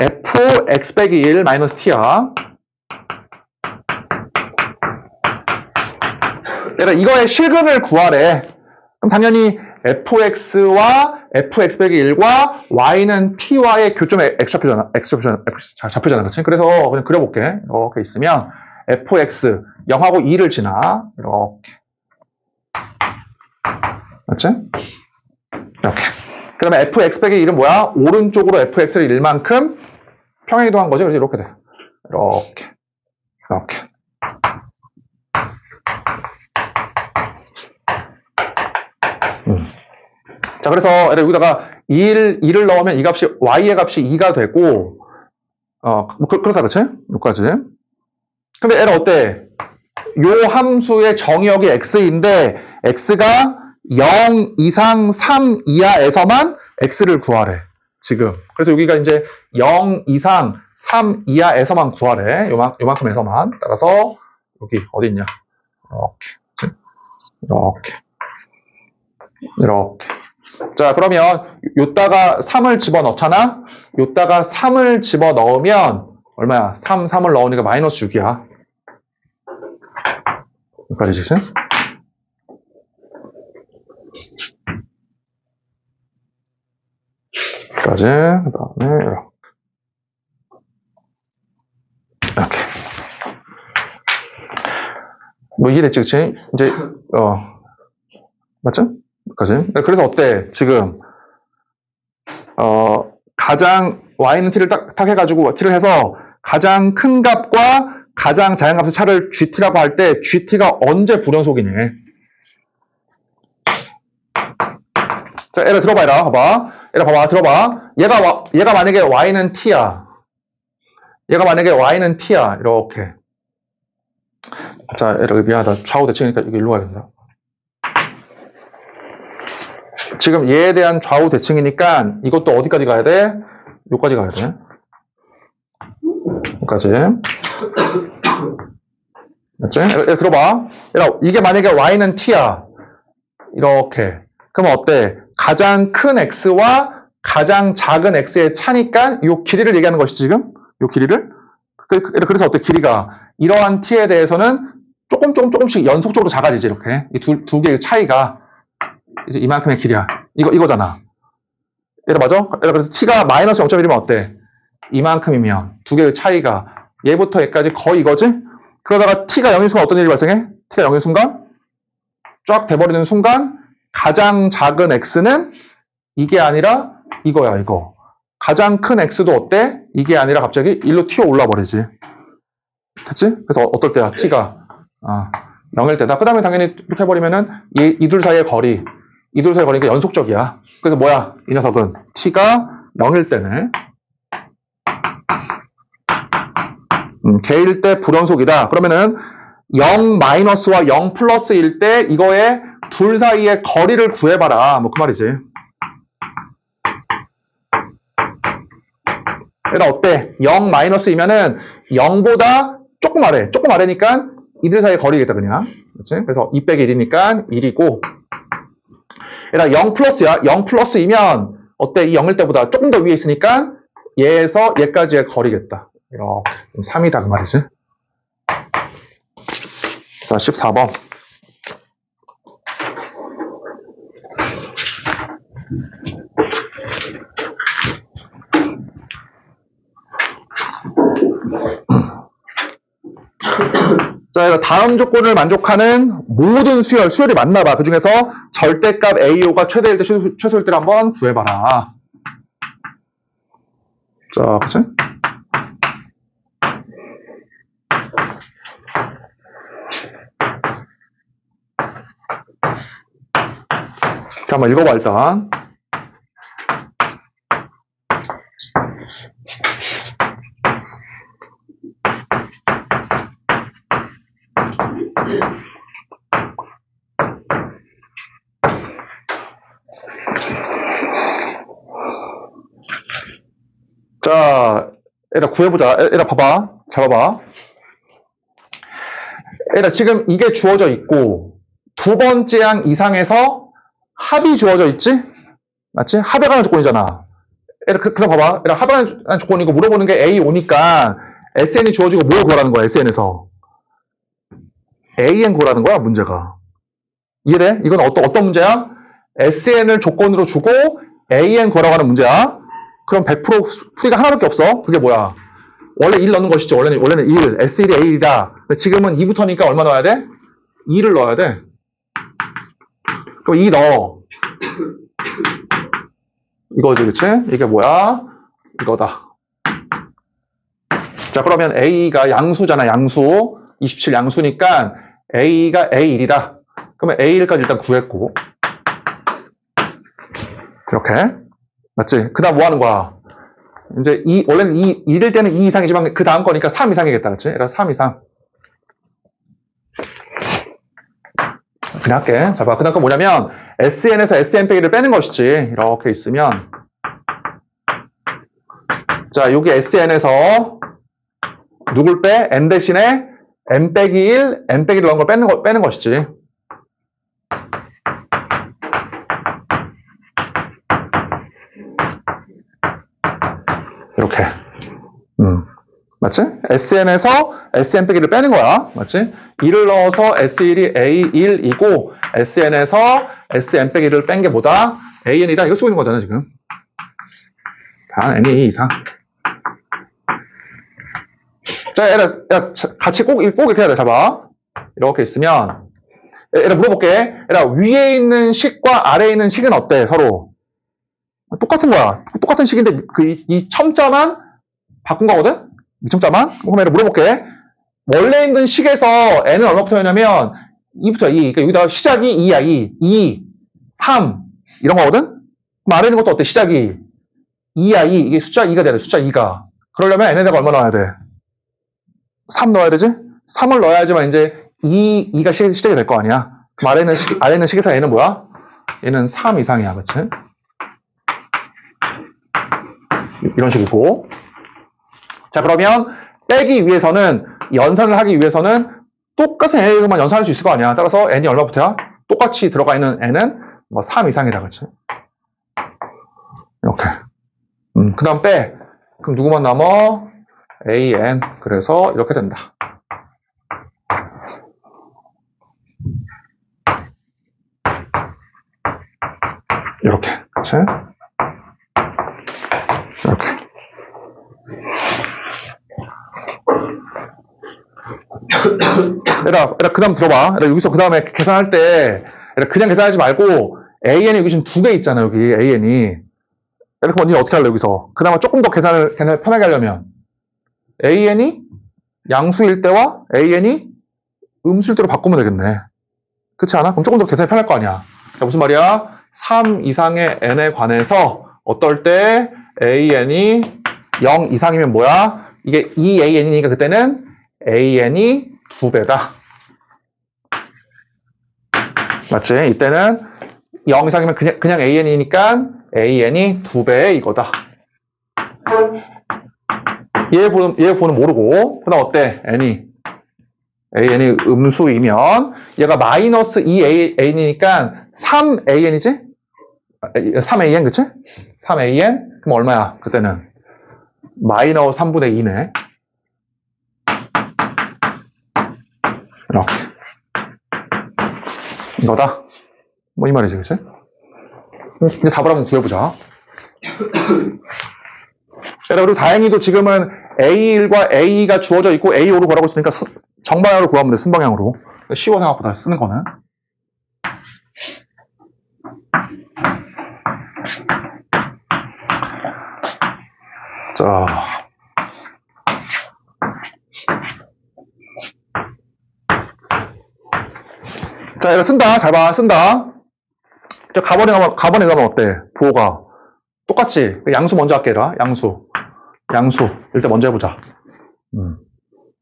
fx-1 t야. 이거의 실근을 구하래. 그럼 당연히 fx와 fx-1과 y는 t와의 교점에 x 잡혀잖아. 그치? 그래서 그냥 그려볼게. 이렇게 있으면 fx 0하고 2를 지나. 이렇게. 맞지? 이렇게. 그 다음에 fx-1은 뭐야? 오른쪽으로 fx를 1만큼 평행이동한 거죠. 그래서 이렇게 돼. 이렇게. 이렇게. 자, 그래서 여기다가 2를 넣으면 이 값이, y의 값이 2가 되고, 그렇다, 그치? 여기까지. 근데 얘는 어때? 요 함수의 정의역이 x인데, x가 0 이상 3 이하에서만 x를 구하래. 지금. 그래서 여기가 이제 0 이상 3 이하에서만 구하래. 요만큼에서만. 따라서, 여기, 어디 있냐? 이렇게. 이렇게. 이렇게. 자, 그러면 요따가 3을 집어넣잖아? 요따가 3을 집어넣으면 얼마야? 3을 넣으니까 마이너스 6이야. 여기까지 지금? 여기까지. 그 다음에 이렇게. 뭐 이해됐지, 그치? 이제 맞죠? 여기까지. 그래서 어때? 지금 가장 y는 t를 딱 해가지고 t를 해서 가장 큰 값과 가장 작은 값의 차를 gt라고 할 때 gt가 언제 불연속이네. 자, 얘를 들어봐, 봐봐. 얘를 봐봐, 들어봐. 얘가 만약에 y는 t야. 얘가 만약에 y는 t야. 이렇게. 자, 얘를 미안하다. 좌우 대칭이니까 여기 일로 가야겠다. 지금 얘에 대한 좌우 대칭이니까 이것도 어디까지 가야 돼? 여기까지 가야 돼. 여기까지. 맞지? 들어봐. 이게 만약에 y는 t야. 이렇게. 그러면 어때? 가장 큰 x와 가장 작은 x의 차니까 이 길이를 얘기하는 것이 지금? 요 길이를. 그래서 어때? 길이가 이러한 t에 대해서는 조금씩 연속적으로 작아지지, 이렇게. 이 두 개의 차이가 이제 이만큼의 길이야. 이거잖아. 얘가 맞아? 그래서 t가 마이너스 0.1이면 어때? 이만큼이면 두 개의 차이가 얘부터 얘까지 거의 이거지? 그러다가 t가 0인 순간 어떤 일이 발생해? t가 0인 순간 쫙 돼버리는 순간 가장 작은 x는 이게 아니라 이거야, 이거. 가장 큰 x도 어때? 이게 아니라 갑자기 1로 튀어 올라버리지. 됐지? 그래서 어떨 때야? t가 0일 때다. 그 다음에 당연히 이렇게 해버리면은 이 둘 사이의 거리, 이 둘 사이의 거리가 연속적이야. 그래서 뭐야? 이 녀석은 t가 0일 때는 개일 때 불연속이다. 그러면은 0 마이너스와 0 플러스일 때 이거의 둘 사이의 거리를 구해봐라. 뭐 그 말이지. 얘가 어때? 0 마이너스이면은 0보다 조금 아래니까 이들 사이의 거리겠다, 그냥. 그렇지? 그래서 2 빼기 1이니까 1이고. 얘가 0 플러스야. 0 플러스이면 어때? 이 0일 때보다 조금 더 위에 있으니까 얘에서 얘까지의 거리겠다. 이렇게 3이다 그 말이지. 자, 14번. 자, 다음 조건을 만족하는 모든 수열이 맞나봐. 그 중에서 절대값 AO가 최대일 때, 최소일 때를 한번 구해봐라. 자, 그치? 자, 한번 읽어봐, 일단. 자, 얘들아 구해보자. 얘들아 봐봐. 잡아봐. 얘들아 지금 이게 주어져 있고 두 번째 항 이상에서 합이 주어져 있지? 맞지? 합에 관한 조건이잖아. 얘들아 그럼 봐봐. 얘들아 합에 관한 조건이고 물어보는 게 A 오니까 SN이 주어지고 뭘 구하라는 거야, SN에서. AN 구하라는 거야, 문제가. 이해돼? 이건 어떤 문제야? SN을 조건으로 주고 AN 구하라고 하는 문제야. 그럼 100% 풀이가 하나밖에 없어. 그게 뭐야? 원래 1 넣는 것이지. 원래는 1. S1이 A1이다. 근데 지금은 2부터니까 얼마 넣어야 돼? 2를 넣어야 돼. 그럼 2 넣어. 이거지, 그치? 이게 뭐야? 이거다. 자, 그러면 A가 양수잖아, 양수. 27 양수니까 A가 A1이다. 그러면 A1까지 일단 구했고. 이렇게. 맞지? 그 다음 뭐 하는 거야? 이제 원래는 2일 때는 2 이상이지만 그 다음 거니까 3 이상이겠다. 그치? 그래서 3 이상. 그냥 할게. 자, 봐. 그 다음 건 뭐냐면 SN에서 SN 빼기를 빼는 것이지. 이렇게 있으면 자, 여기 SN에서 누굴 빼? N 대신에 N 빼기 1, N 빼기를 넣은 걸 빼는 것이지. 이렇게. 맞지? SN에서 SN 빼기를 빼는 거야. 맞지? 2를 넣어서 S1이 A1이고 SN에서 SN 빼기를 뺀 게 뭐다? AN이다. 이거 쓰고 있는 거잖아, 지금. 단 N이 이상. 자, 얘들아, 같이 꼭 이렇게 해야 돼. 잡아. 이렇게 있으면 얘들아 물어볼게. 얘들아 위에 있는 식과 아래에 있는 식은 어때? 서로 똑같은 거야. 똑같은 식인데 이 첨자만 바꾼 거거든? 이 첨자만? 그럼 얘들아 물어볼게. 원래 있는 식에서 n은 얼마부터였냐면 2부터 2. 그러니까 여기다가 시작이 2야. 2, 3 이런 거거든? 그럼 아래 있는 것도 어때? 시작이 2야. 2. 이게 숫자 2가 돼야 돼. 숫자 2가. 그러려면 n에다가 얼마 넣어야 돼? 3 넣어야 되지? 3을 넣어야지만 이제 2가 시작이 될 거 아니야. 그럼 아래 있는 식에서 얘는 뭐야? 얘는 3 이상이야. 그치? 이런 식이고. 자, 그러면 빼기 위해서는 연산을 하기 위해서는 똑같은 n에서만 연산할 수 있을 거 아니야. 따라서 n이 얼마부터야? 똑같이 들어가 있는 n은 뭐 3 이상이다. 그치? 이렇게. 그 다음 빼. 그럼 누구만 남아? AN. 그래서 이렇게 된다. 이렇게. 그치? 이렇게. 얘들아, 그 다음 들어봐. 얘들아, 여기서 그 다음에 계산할 때, 얘들아, 그냥 계산하지 말고, AN이 여기 지금 두 개 있잖아, 여기, AN이. 이렇게 먼저 어떻게 할래, 여기서? 그나마 조금 더 계산을 편하게 하려면, AN이 양수일 때와 AN이 음수일 때로 바꾸면 되겠네. 그렇지 않아? 그럼 조금 더 계산이 편할 거 아니야. 자, 무슨 말이야? 3 이상의 n에 관해서 어떨 때 AN이 0 이상이면 뭐야? 이게 2AN이니까 그때는 AN이 2배다. 맞지? 이때는 0 이상이면 그냥 AN이니까 AN이 2배의 이거다. 얘 부호는 모르고, 그 다음 어때? AN이 음수이면, 얘가 마이너스 2AN이니까 3AN이지? 3AN, 그치? 3AN? 그럼 얼마야? 그때는 마이너스 3분의 2네. 이렇게. 이거다. 뭐 이 말이지, 그치? 이제 답을 한번 구해보자. 그리고 다행히도 지금은 A1과 A가 주어져 있고 A5로 구하라고 했으니까 정방향으로 구하면 돼, 순방향으로. 쉬워 생각보다 쓰는 거는. 자. 자, 이거 쓴다. 잘 봐. 쓴다. 저 가번에 가면 어때? 부호가. 똑같지? 양수 먼저 할게, 얘라. 양수. 일단 먼저 해보자.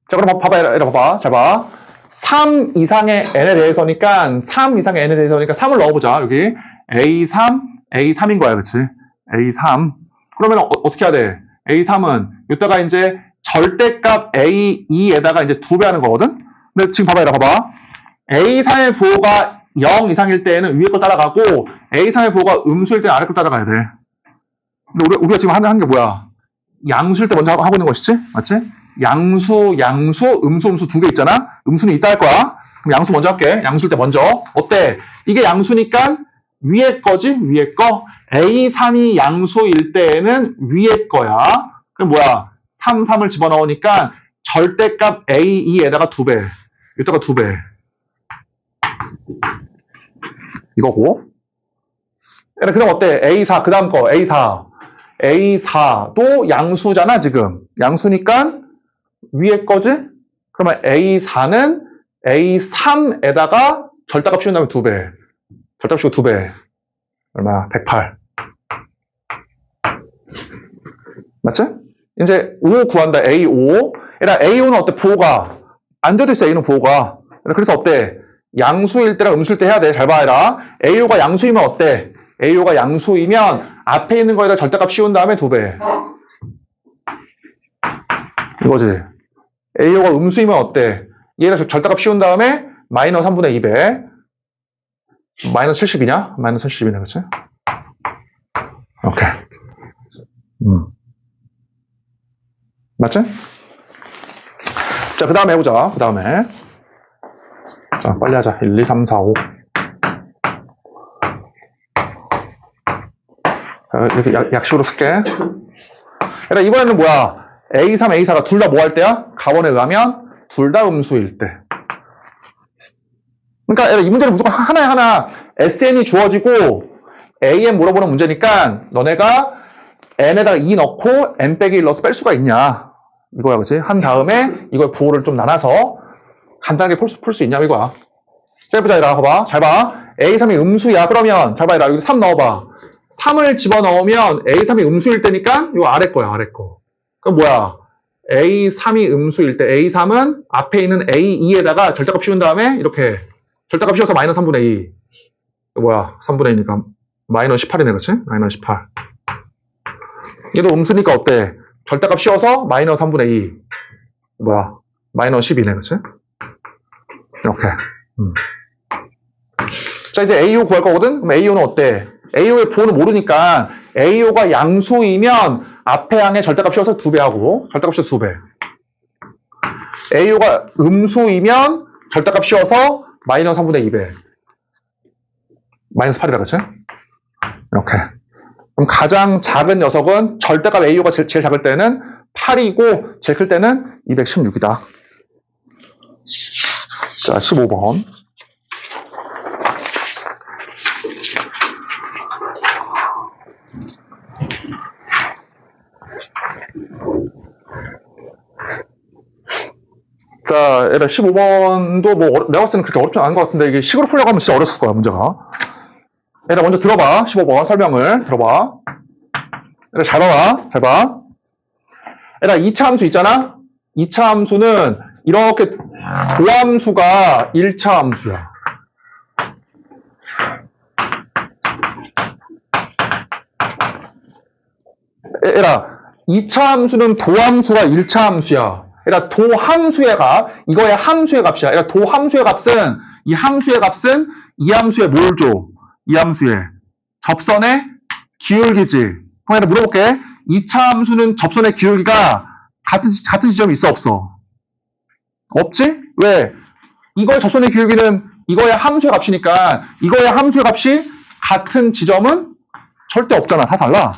자, 그럼 봐봐. 잘 봐. 3 이상의 n에 대해서니까 3을 넣어보자. 여기. A3인 거야, 그치? A3. 그러면 어떻게 해야 돼? A3은, 이따가 이제 절대값 A2에다가 이제 2배 하는 거거든? 근데 지금 봐봐. A3의 부호가 0 이상일 때에는 위에 걸 따라가고, A3의 부호가 음수일 때는 아래 걸 따라가야 돼. 근데 우리가 지금 하는 게 뭐야? 양수일 때 먼저 하고 있는 것이지? 맞지? 양수, 음수 두 개 있잖아? 음수는 이따 할 거야. 그럼 양수 먼저 할게. 양수일 때 먼저. 어때? 이게 양수니까 위에 거지? 위에 거. A3이 양수일 때에는 위에 거야. 그럼 뭐야? 3을 집어넣으니까 절대값 A2에다가 2배. 이따가 2배. 이거고. 그 다음 어때? A4, 그 다음 거, A4도 양수잖아, 지금. 양수니까 위에 거지? 그러면 A4는 A3에다가 절대값 씌운 다음에 2배. 절대값 씌우고 2배. 얼마야? 108. 맞지? 이제 5 구한다, A5. A5는 어때? 부호가. 앉아도 있어, A는 부호가. 그래서 어때? 양수일 때랑 음수일 때 해야 돼. 잘 봐라. A5가 양수이면 어때? A5가 양수이면 앞에 있는 거에다 절대값 씌운 다음에 2배. 이거지. A5가 음수이면 어때? 얘가 절대값 씌운 다음에 마이너스 3분의 2배. 마이너스 70이냐? 마이너스 70이네, 그치? 오케이. 맞지? 자, 그 다음에 해보자. 자, 빨리 하자. 1, 2, 3, 4, 5. 이렇게 약식으로 쓸게. 그러니까 이번에는 뭐야? A3, A4가 둘 다 뭐 할 때야? 가원에 의하면 둘 다 음수일 때. 그러니까 이 문제는 무조건 하나 SN이 주어지고 AN 물어보는 문제니까 너네가 N에다가 2 넣고 N 빼기 1 넣어서 뺄 수가 있냐. 이거야, 그치? 한 다음에 이걸 부호를 좀 나눠서 간단하게 풀 수 있냐, 이거야. 자, 해보자, 얘들아. 봐봐. 잘 봐. A3이 음수야. 그러면, 잘 봐, 얘들아. 여기 3 넣어봐. 3을 집어넣으면 A3이 음수일 때니까 이거 아래 거야, 아래 거. 그럼 뭐야? A3이 음수일 때 A3은 앞에 있는 A2에다가 절대값 씌운 다음에 이렇게 절대값 씌워서 마이너스 3분의 2. 이거 뭐야? 3분의 2니까 마이너스 18이네, 그렇지? 마이너스 18. 얘도 음수니까 어때? 절대값 씌워서 마이너스 3분의 2. 뭐야? 마이너스 12네, 그렇지? 이렇게. 자, 이제 A5 구할 거거든? 그럼 A5는 어때? A5의 부호는 모르니까 A5가 양수이면 앞에 항에 절대값 씌워서 2배 하고 절대값 씌워서 2배. AU가 음수이면 절대값 씌워서 마이너스 3분의 2배. 마이너스 8이다, 그치? 이렇게. 그럼 가장 작은 녀석은 절대값 AU가 제일 작을 때는 8이고, 제일 클 때는 216이다. 자, 15번. 자, 얘들아, 15번도 뭐, 내가 봤을 때는 그렇게 어렵지 않은 것 같은데, 이게 식으로 풀려고 하면 진짜 어렸을 거야, 문제가. 얘들아, 먼저 들어봐. 15번 설명을 들어봐. 얘들아, 잘 봐봐. 잘 봐. 얘들아, 2차 함수 있잖아? 2차 함수는 이렇게 도함수가 1차 함수야. 얘들아, 2차 함수는 도함수가 1차 함수야. 그러니까 도함수의 값, 이거의 함수의 값이야. 그러니까 도함수의 값은, 이 함수의 값은 이 함수에 뭘 줘? 이 함수에 접선의 기울기지. 그럼 내가 물어볼게. 2차 함수는 접선의 기울기가 같은 지점이 있어, 없어? 없지? 왜? 이거의 접선의 기울기는 이거의 함수의 값이니까 이거의 함수의 값이 같은 지점은 절대 없잖아. 다 달라.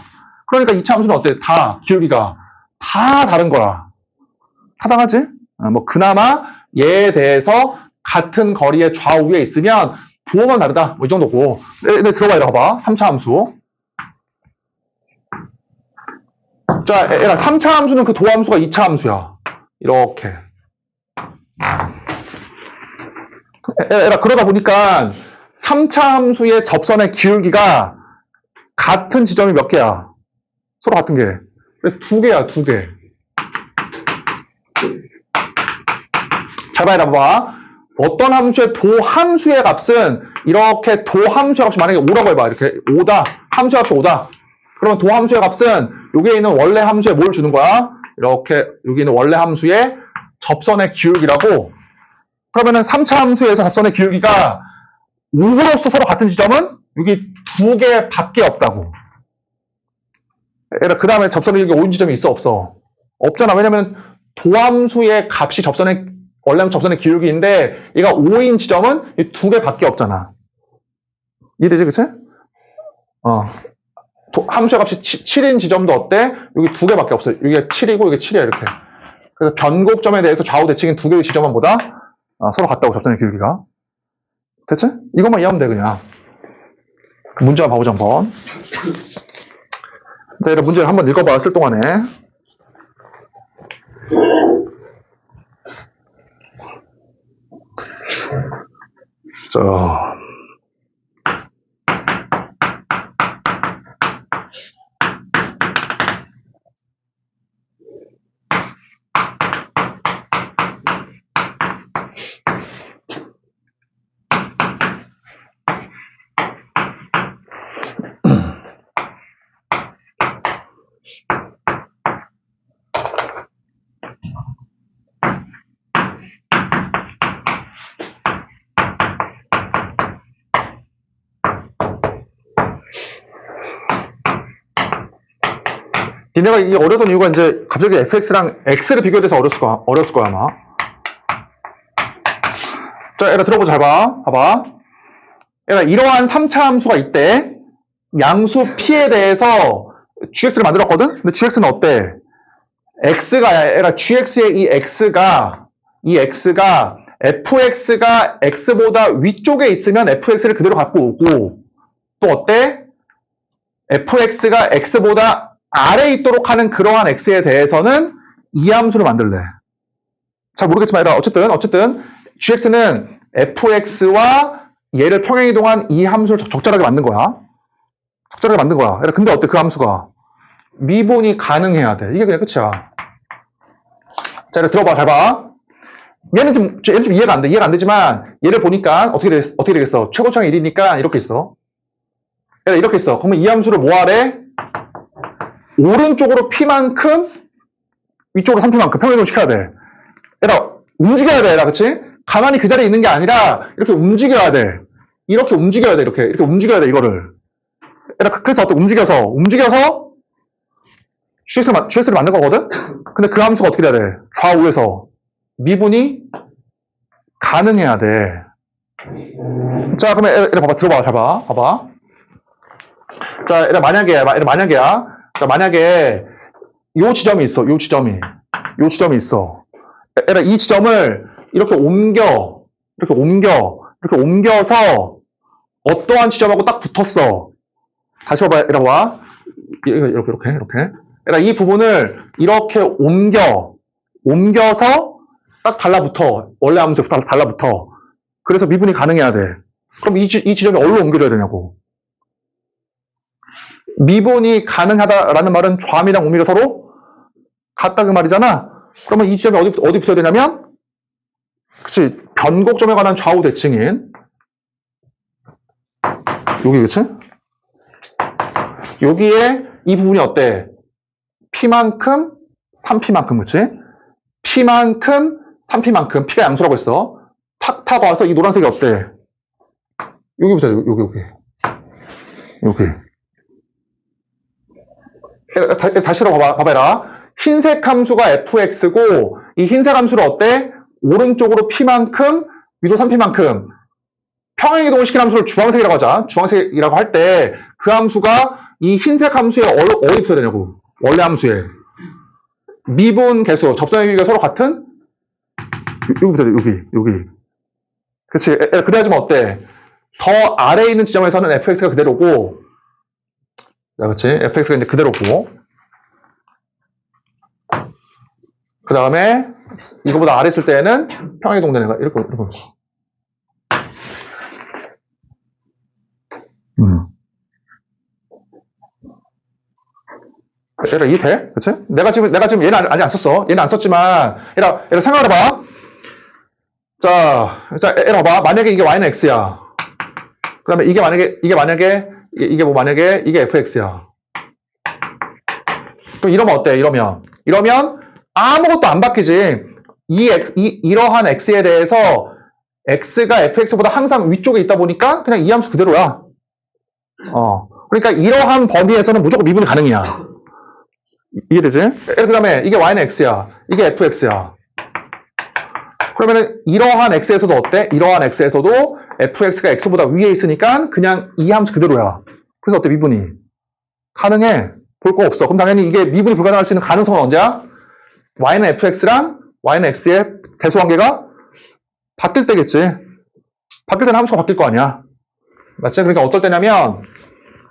그러니까 2차 함수는 어때? 다 기울기가 다 다른 거야. 타당하지? 뭐 그나마 얘에 대해서 같은 거리의 좌우에 있으면 부호만 다르다. 뭐 이 정도고. 네, 들어봐, 이거 봐봐. 3차 함수. 자, 얘들아, 3차 함수는 그 도함수가 2차 함수야. 이렇게. 얘들아, 그러다 보니까 3차 함수의 접선의 기울기가 같은 지점이 몇 개야? 서로 같은 게. 2개야, 2개. 잘 봐봐. 어떤 함수의 도함수의 값은 이렇게 도함수의 값이 만약에 5라고 해봐. 이렇게 5다. 함수의 값이 5다. 그러면 도함수의 값은 여기에 있는 원래 함수에 뭘 주는 거야? 이렇게 여기 있는 원래 함수의 접선의 기울기라고. 그러면은 3차 함수에서 접선의 기울기가 5로서 서로 같은 지점은 여기 2개밖에 없다고. 그 다음에 접선의 기울기 5인 지점이 있어, 없어? 없잖아. 왜냐면 도함수의 값이 원래 접선의 기울기인데 얘가 5인 지점은 2개밖에 없잖아. 이해되지, 그치? 함수의 값이 7인 지점도 어때? 여기 2개밖에 없어. 여기가 7이고 여기 7이야, 이렇게. 그래서 변곡점에 대해서 좌우 대칭인 2개의 지점은 뭐다? 서로 같다고, 접선의 기울기가. 됐지? 이것만 이해하면 돼, 그냥. 그 문제만 봐보자, 한번. 자, 이런 문제를 한번 읽어봐, 쓸 동안에. 자. 니네가 이게 어려운 이유가 이제 갑자기 fx랑 x를 비교해서 어렸을 거야, 아마. 자, 얘들아, 들어보자, 잘 봐. 봐봐. 얘들아, 이러한 3차 함수가 있대. 양수 p에 대해서 gx를 만들었거든? 근데 gx는 어때? 얘들아, gx의 이 x가 fx가 x보다 위쪽에 있으면 fx를 그대로 갖고 오고, 또 어때? fx가 x보다 아래에 있도록 하는 그러한 x에 대해서는 이 함수를 만들래. 잘 모르겠지만, 얘들아, 어쨌든 gx는 fx와 얘를 평행이동한 이 함수를 적절하게 만든 거야. 얘들아, 근데 어때? 그 함수가 미분이 가능해야 돼. 이게 그냥 끝이야. 자, 얘들아, 들어봐, 잘 봐. 얘는 좀 이해가 안 돼. 이해가 안 되지만 얘를 보니까 어떻게 되겠어? 최고차항 1이니까 이렇게 있어. 얘들아, 이렇게 있어. 그러면 이 함수를 뭐 하래? 오른쪽으로 p만큼, 위쪽으로 3p만큼 평행이동 시켜야 돼. 얘들아, 움직여야 돼, 얘들아, 그치? 가만히 그 자리에 있는 게 아니라, 이렇게 움직여야 돼. 이렇게 움직여야 돼, 이렇게 움직여야 돼, 이거를. 얘들아, 그래서 어떻게 움직여서, GX를 만든 거거든? 근데 그 함수가 어떻게 돼야 돼? 좌우에서 미분이 가능해야 돼. 자, 그러면 얘를 봐봐. 들어봐. 잘 봐. 봐봐. 자, 얘를 만약에야. 자, 만약에 요 지점이 있어. 요 지점이 있어. 얘가 이 지점을 이렇게 옮겨서 어떠한 지점하고 딱 붙었어. 다시 봐봐. 얘들아, 이렇게. 얘들아, 이 부분을 이렇게 옮겨서 딱 달라붙어. 원래 함수에 달라붙어. 그래서 미분이 가능해야 돼. 그럼 이 지점이 어디로 옮겨줘야 되냐고. 미분이 가능하다라는 말은 좌미랑 우미가 서로 같다 그 말이잖아. 그러면 이 지점이 어디 붙어야 되냐면, 그치, 변곡점에 관한 좌우 대칭인 여기, 그치? 여기에 이 부분이 어때? P만큼 3P만큼, 그치? P만큼 3P만큼, P가 양수라고 했어. 탁 와서 이 노란색이 어때? 여기부터 여기. 다시 봐봐라. 흰색 함수가 fx고 이 흰색 함수를 어때? 오른쪽으로 P만큼, 위로 3P만큼 평행이동을 시키는 함수를 주황색이라고 하자. 주황색이라고 할 때 그 함수가 이 흰색 함수에 어디 붙어야 되냐고. 원래 함수에. 미분 개수, 접선의 길이가 서로 같은? 여기부터 여기. 그치? 그래야지만 어때? 더 아래에 있는 지점에서는 fx가 그대로고, 자, 그치? fx가 이제 그대로고, 그 다음에 이거보다 아래 있을 때는 평행이동되는 거 이렇게. 얘라 이해 돼? 그치? 내가 지금 얘는 아직 안 썼어. 얘는 안 썼지만 얘라 생각해봐. 자, 얘라 봐봐. 만약에 이게 y는 x야. 그 다음에 이게 만약에 이게 fx야. 그럼 이러면 어때? 이러면 아무것도 안 바뀌지. 이러한 x에 대해서 x가 fx보다 항상 위쪽에 있다 보니까 그냥 이 함수 그대로야. 그러니까 이러한 범위에서는 무조건 미분이 가능이야. 이해되지? 그 다음에 이게 y는 x야. 이게 fx야. 그러면은 이러한 x에서도 어때? 이러한 x에서도 fx가 x보다 위에 있으니까 그냥 이 함수 그대로야. 그래서 어때? 미분이 가능해. 볼 거 없어. 그럼 당연히 이게 미분이 불가능할 수 있는 가능성은 언제야? y는 fx랑 y는 x의 대소관계가 바뀔 때겠지. 바뀔 때는 함수가 바뀔 거 아니야. 맞지? 그러니까 어떨 때냐면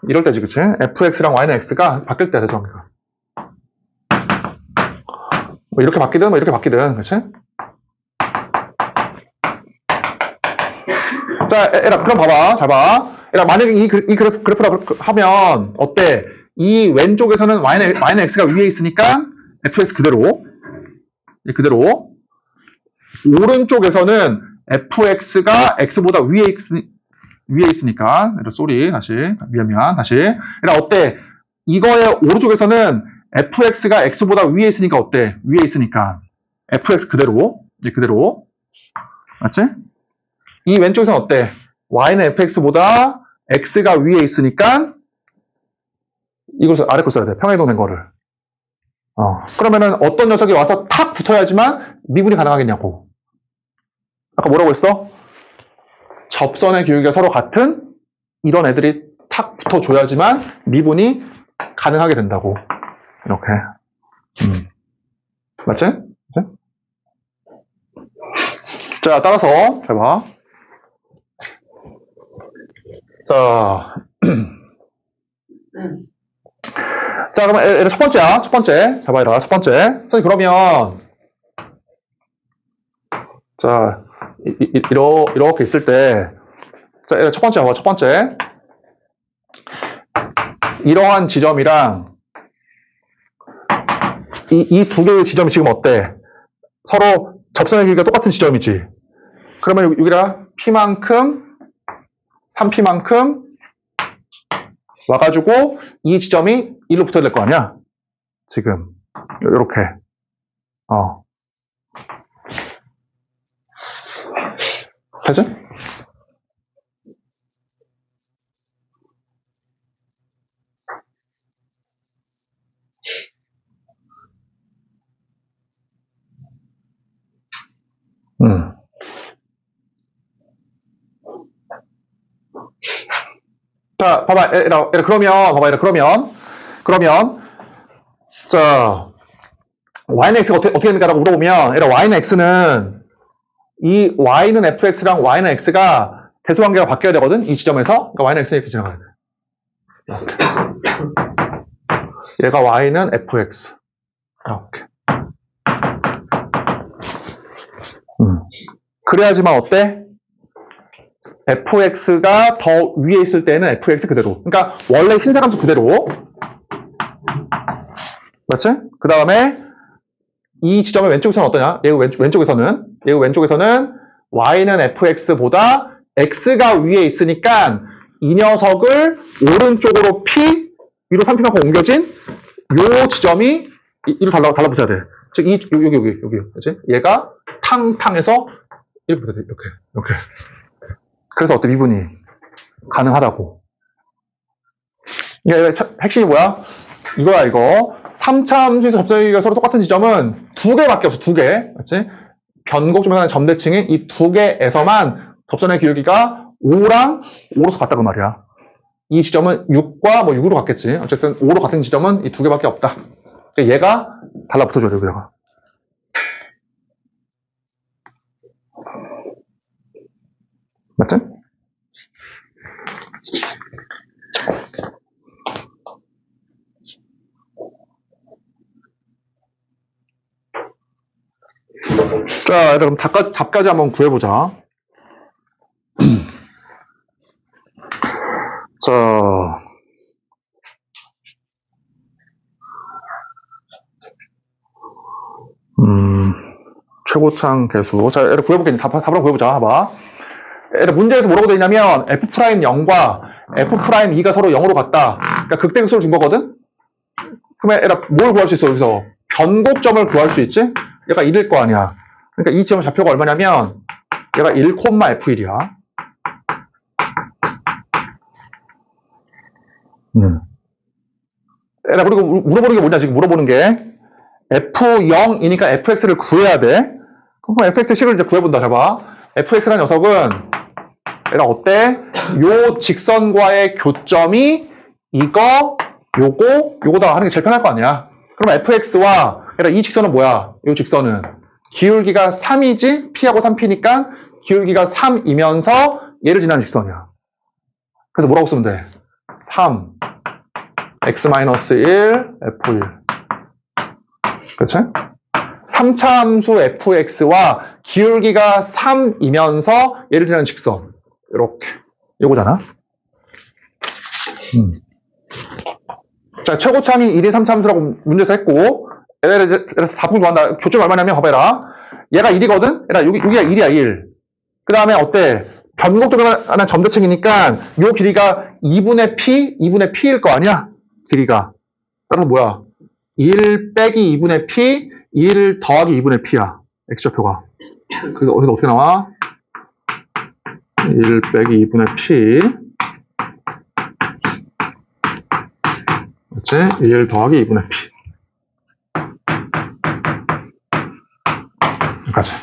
이럴 때지, 그치? fx랑 y는 x가 바뀔 때야, 대소관계가. 뭐 이렇게 바뀌든 이렇게 바뀌든, 그치? 자, 그럼 봐봐. 잘 봐. 만약에 이 그래프라 하면 어때? 이 왼쪽에서는 y는 x가 위에 있으니까 fx 그대로. 오른쪽에서는 fx가 x보다 위에 있으니까. 다시. 미안. 다시. 어때? 이거의 오른쪽에서는 fx가 x보다 위에 있으니까 어때? 위에 있으니까. fx 그대로. 맞지? 이 왼쪽에서는 어때? y는 fx보다 x가 위에 있으니까 이걸 아래 거 써야 돼. 평행이동된 거를. 그러면은 어떤 녀석이 와서 탁 붙어야지만 미분이 가능하겠냐고. 아까 뭐라고 했어? 접선의 기울기가 서로 같은 이런 애들이 탁 붙어줘야지만 미분이 가능하게 된다고. 이렇게. 맞지? 자, 따라서 잘 봐. 자, 자, 그러면 첫 번째야. 첫 번째. 자, 봐라. 첫 번째. 선생님, 그러면 자, 이렇게 있을 때, 자, 첫 번째 봐봐. 첫 번째. 이러한 지점이랑 이 두 개의 지점이 지금 어때? 서로 접선의 길이가 똑같은 지점이지. 그러면 여기다 P만큼 3P만큼 와가지고 이 지점이 1로 붙어야 될 거 아니야? 지금 이렇게. 되지? 자, 봐봐. 그러면, 자, y는 x가 어떻게 됩니까라고 물어보면, y는 x는, 이 y는 fx랑 y는 x가 대소관계가 바뀌어야 되거든? 이 지점에서. 그러니까 y는 x는 이렇게 지나가야 돼. 이렇게. 얘가 y는 fx. 이렇게. 그래야지만 어때? fx가 더 위에 있을 때는 fx 그대로. 그러니까 원래 신사함수 그대로. 맞지? 그 다음에 이 지점의 왼쪽에서는 어떠냐? 얘 왼쪽에서는 y는 fx보다 x가 위에 있으니까 이 녀석을 오른쪽으로 p, 위로 3p만큼 옮겨진 요 지점이 이로 달라붙어야 돼. 즉, 여기. 그치? 얘가 탕탕해서 이렇게 붙어야 돼. 이렇게. 그래서 어때? 미분이 가능하다고. 이게 핵심이 뭐야? 이거야, 이거. 3차 함수에서 접선기가 서로 똑같은 지점은 2개밖에 없어, 2개. 맞지? 변곡점에 관한 점대칭인 이 2개에서만 접선의 기울기가 5랑 5로서 같다고 말이야. 이 지점은 6과 6으로 같겠지. 어쨌든 5로 같은 지점은 이 2개밖에 없다. 얘가 달라붙어줘야 돼, 여기다가. 맞지? 자, 그럼 답까지 한번 구해보자. 자, 최고창 개수. 자, 얘를 구해볼게. 답으로 구해보자. 봐봐. 얘를 문제에서 뭐라고 되어 있냐면, F'0과 F'2가 서로 0으로 같다. 그러니까 극대극소를 준 거거든? 그러면 얘가 뭘 구할 수 있어, 여기서? 변곡점을 구할 수 있지? 얘가 1일 거 아니야. 그러니까 이 지점 좌표가 얼마냐면, 얘가 1,F1이야. 얘가 그리고 물어보는 게 뭐냐, 지금 물어보는 게. F0이니까 fx를 구해야 돼. 그럼 fx의 식을 이제 구해본다. 잡아. fx라는 녀석은 얘가 어때? 요 직선과의 교점이 이거, 요거다 하는 게 제일 편할 거 아니야. 그럼 fx와 얘가 이 직선은 뭐야? 요 직선은 기울기가 3이지? p하고 3p니까 기울기가 3이면서 얘를 지나는 직선이야. 그래서 뭐라고 쓰면 돼? 3 x-1 f1 그치? 3차 함수 fx와 기울기가 3이면서 얘를 지나는 직선. 이렇게. 요거잖아. 자, 최고참이 1이 3차 함수라고 문제에서 했고, 그래서 답을 구한다. 교점 얼마냐면, 봐봐라. 얘가 1이거든? 얘가 여기가 1이야, 1. 그 다음에 어때? 변곡점에 관한 점대칭이니까, 요 길이가 2분의 p일 거 아니야? 길이가. 따라서 뭐야? 1 빼기 2분의 p, 1 더하기 2분의 p야. x좌표가. 그래서 어디서 어떻게 나와? 1 빼기 2분의 p. 그렇지? 1 더하기 2분의 p. 여기까지.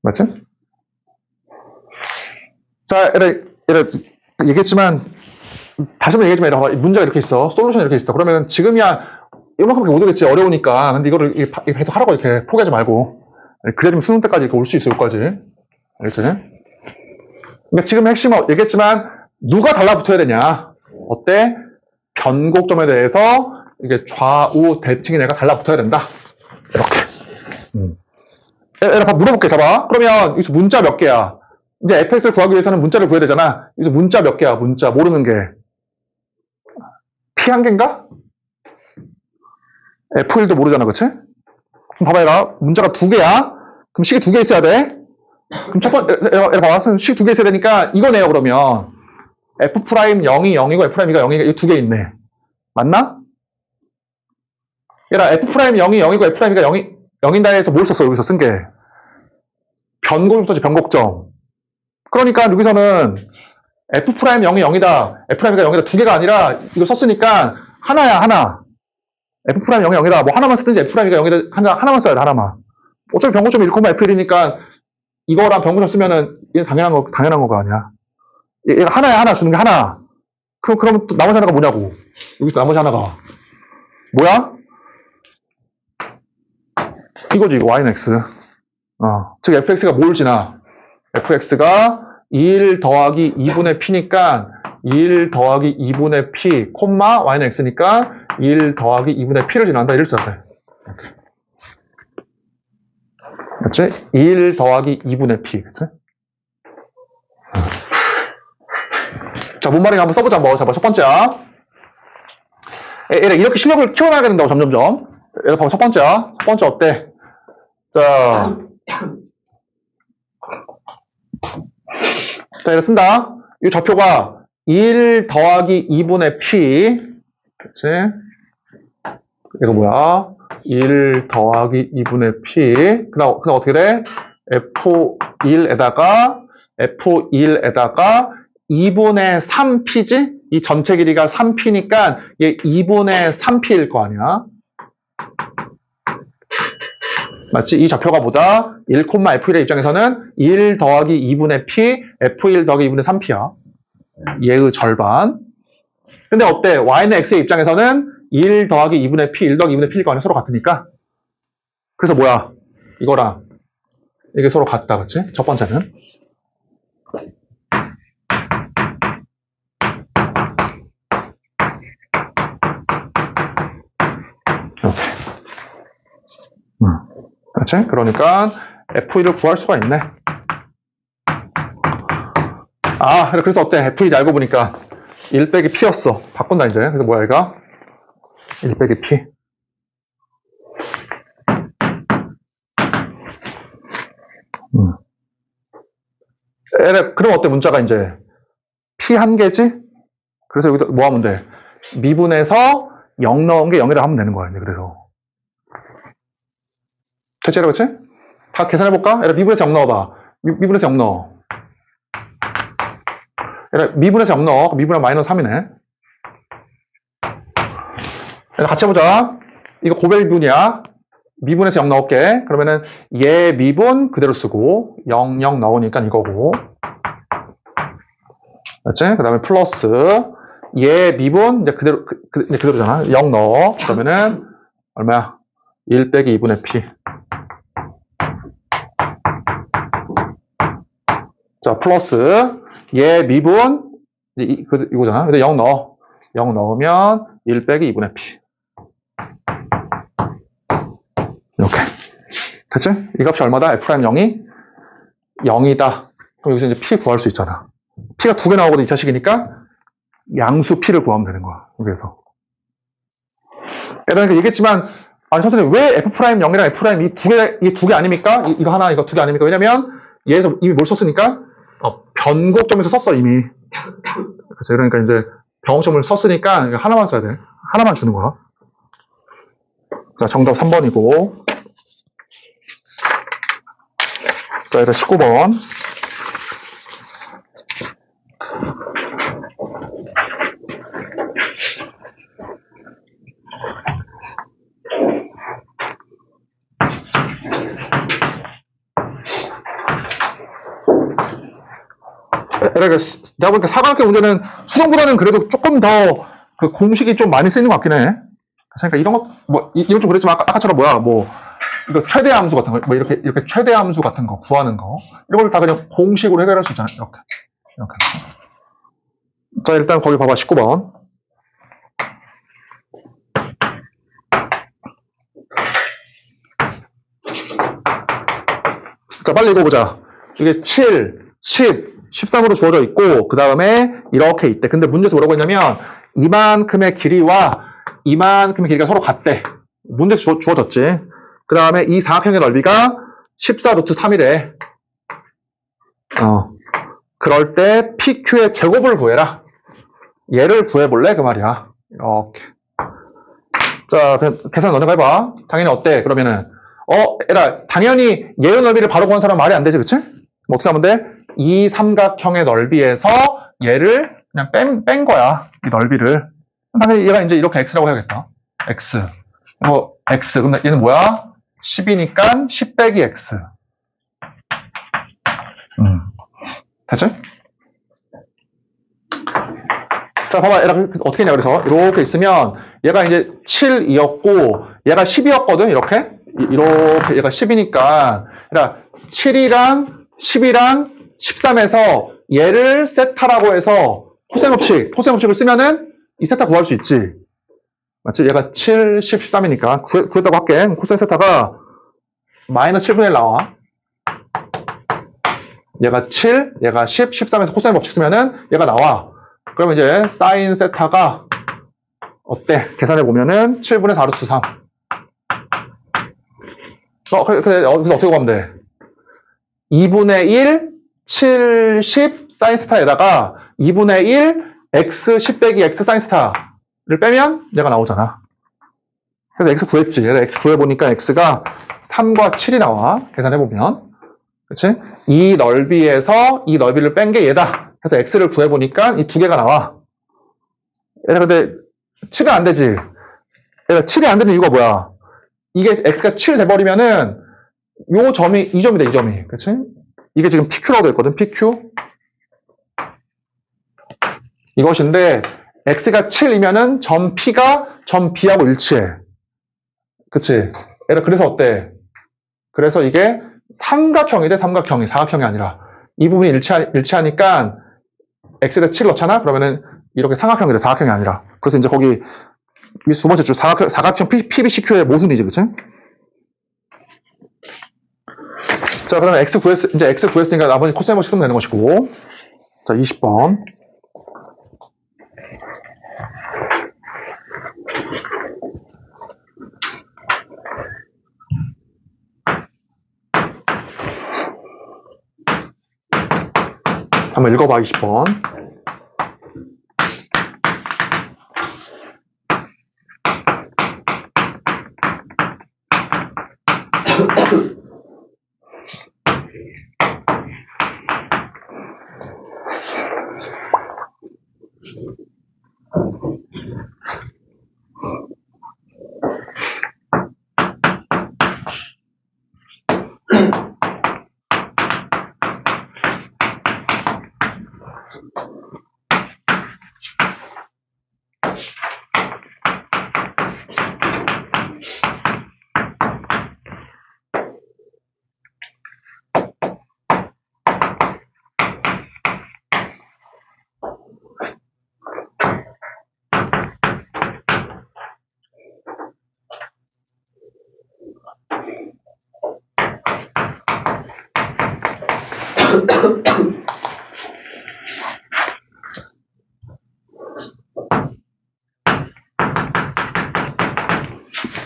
맞지? 자, 얘기했지만, 다시 한번 얘기했지만, 문제가 이렇게 있어. 솔루션이 이렇게 있어. 그러면 지금이야, 이만큼밖에 못 오겠지. 어려우니까. 근데 이거를 계속 하라고 이렇게 포기하지 말고. 그래야지만 수능 때까지 올 수 있어, 여기까지. 알겠지? 그러니까 지금 핵심 얘기했지만, 누가 달라붙어야 되냐? 어때? 변곡점에 대해서 이게 좌우 대칭이 내가 달라붙어야 된다. 이렇게. 얘들아, 물어볼게, 잡아. 그러면 여기서 문자 몇 개야? 이제 fx를 구하기 위해서는 문자를 구해야 되잖아. 여기서 문자 몇 개야? 문자 모르는 게 p 한 개인가? f1도 모르잖아, 그치? 그럼 봐봐라, 문자가 2개야. 그럼 식이 2개 있어야 돼. 그럼 첫 번째, 봐봐, 식 2개 있어야 되니까 이거네요. 그러면 f'0이 0이고 f'2가 0이니까 이 2개 있네. 맞나? 얘라 f'0이 0이고 f'2가 0인다 해서 뭘 썼어? 여기서 쓴 게 변곡점이지, 변곡점. 그러니까 여기서는 f'0이 0이다, f'2가 0이다 2개가 아니라 이거 썼으니까 하나야, 하나. f'0이 0이다. 뭐 하나만 쓰든지 f'2가 0이다 하나만 써야 돼, 하나만. 어차피 변고점이 1,f1이니까 이거랑 변고점 쓰면은 얘 당연한 거 아니야. 얘가 하나에 하나 주는 게 하나. 그럼 또 나머지 하나가 뭐냐고. 여기서 나머지 하나가 뭐야? 이거지, 이거 y는 x. 즉 fx가 뭘 지나? fx가 1 더하기 2분의 p니까 1 더하기 2분의 p, y는 x니까 1 더하기 2분의 p를 지난다. 이럴 수 있어야 돼. 그치? 1 더하기 2분의 p, 그치? 자, 뭔 말인가 한번 써보자, 뭐. 자, 첫 번째야. 이렇게 실력을 키워나가야 된다고, 점점점. 얘를 봐봐, 첫 번째야. 첫 번째 어때? 자, 이렇게 쓴다. 이 좌표가 1 더하기 2분의 p. 그치? 이거 뭐야? 1 더하기 2분의 p. 그 다음 어떻게 돼? F1에다가 2분의 3p지? 이 전체 길이가 3p니까 얘 2분의 3p일 거 아니야? 맞지? 이 좌표가 보다 1, F1의 입장에서는 1 더하기 2분의 p, F1 더하기 2분의 3p야. 얘의 절반. 근데 어때? y는 x의 입장에서는 1 더하기 2분의 p, 1 더하기 2분의 p일 거 아니야? 서로 같으니까. 그래서 뭐야? 이거랑 이게 서로 같다, 그치? 첫 번째는. 이렇게. 그치? 그러니까 F1을 구할 수가 있네. 그래서 어때? F1 알고 보니까 1 빼기 P였어. 바꾼다, 이제. 그래서 뭐야, 얘가? 1 빼기 P. 그럼 어때? 문자가 이제 P 한 개지? 그래서 여기다 뭐 하면 돼? 미분에서 0 넣은 게 0이라 하면 되는 거야, 이제. 그래서. 됐지, 그렇지? 다 계산해볼까? 미분에서 0 넣어봐. 미분에서 0 넣어. 미분에서 0 넣어. 미분은 마이너스 3이네. 같이 해보자. 이거 고별 미분이야. 미분에서 0 넣을게. 그러면은 얘 미분 그대로 쓰고 0, 0 넣으니까 이거고. 맞지? 그 다음에 플러스 얘 미분 이제 그대로잖아. 0 넣어. 그러면은 얼마야? 1 빼기 2분의 p. 자, 플러스 얘 미분 이거잖아. 근데 0 넣어. 0 넣으면 1 빼기 2분의 p. 이렇게. 됐지? 이 값이 얼마다? F'0이 0이다. 그럼 여기서 이제 P 구할 수 있잖아. P가 2개 나오거든, 2차식이니까 양수 P를 구하면 되는 거야. 여기에서. 그러니까 얘기했지만, 아니, 선생님, 왜 F'0이랑 F'2 이게 두 개 아닙니까? 이거 하나, 이거 2개 아닙니까? 왜냐면, 얘에서 이미 뭘 썼으니까, 변곡점에서 썼어, 이미. 그래서 그러니까 이제, 변곡점을 썼으니까, 하나만 써야 돼. 하나만 주는 거야. 자, 정답 3번이고. 자, 일단 19번. 내가 보니까 사각형의 문제는 수능보다는 그래도 조금 더 그 공식이 좀 많이 쓰이는 것 같긴 해. 그러니까 이런 것, 이건 좀 그랬지만 아까처럼 이거 최대 함수 같은 거, 이렇게 최대 함수 같은 거 구하는 거, 이런 걸 다 그냥 공식으로 해결할 수 있잖아. 이렇게. 자, 일단 거기 봐봐, 19번. 자, 빨리 읽어보자. 이게 7, 10, 13으로 주어져 있고, 그 다음에 이렇게 있대. 근데 문제에서 뭐라고 했냐면, 이만큼의 길이와 이만큼의 길이가 서로 같대. 문제에서 주어졌지. 그 다음에 이 사각형의 넓이가 14 루트 3이래. 그럴 때 PQ의 제곱을 구해라. 얘를 구해볼래? 그 말이야. 이렇게. 자, 계산 너네가 해봐. 당연히 어때? 그러면은, 당연히 얘의 넓이를 바로 구한 사람은 말이 안 되지, 그치? 어떻게 하면 돼? 이 삼각형의 넓이에서 얘를 그냥 뺀 거야. 이 넓이를. 당연히 얘가 이제 이렇게 x라고 해야겠다. x. X. 그럼 얘는 뭐야? 10이니까 10 빼기 x. 됐지? 자, 봐봐. 어떻게 했냐. 그래서 이렇게 있으면 얘가 이제 7이었고 얘가 10이었거든. 이렇게 얘가 10이니까 그러니까 7이랑 10이랑 13에서 얘를 세타라고 해서 코사인법칙을 쓰면은 이 세타 구할 수 있지. 맞지? 얘가 7, 10, 13이니까 구했다고 할게. 코사인 세타가 마이너스 7분의 1 나와. 얘가 7, 얘가 10, 13에서 코사인 법칙 쓰면은 얘가 나와. 그러면 이제 사인 세타가 어때? 계산해 보면은 7분의 4 루트 3. 그래서 어떻게 구하면 돼? 2분의 1, 7, 10 사인 세타에다가 2분의 1 x 10 빼기 x 사인 세타를 빼면 얘가 나오잖아. 그래서 x 구했지. 그래서 x 구해보니까 x가 3과 7이 나와. 계산해보면. 그치? 이 넓이에서 이 넓이를 뺀 게 얘다. 그래서 x를 구해보니까 이 두 개가 나와. 얘가 근데 7은 안 되지. 얘가 7이 안 되는 이유가 뭐야? 이게 x가 7 돼버리면은 요 점이 이 점이 돼, 이 점이. 그치? 이게 지금 PQ라고 되어있거든, PQ. 이것인데, x가 7이면은 점 P가 점 B하고 일치해. 그치? 그래서 어때? 그래서 이게 삼각형이 돼, 삼각형이. 사각형이 아니라. 이 부분이 일치하니까 x에다 7 넣잖아? 그러면은 이렇게 삼각형이 돼, 사각형이 아니라. 그래서 이제 거기 두 번째 줄 사각형 PBCQ의 모순이지, 그치? 자, 그러면 이제 x 구했으니까 나머지 코사인 법칙 쓰면 되는 것이고. 자, 20번. 한번 읽어봐, 20번.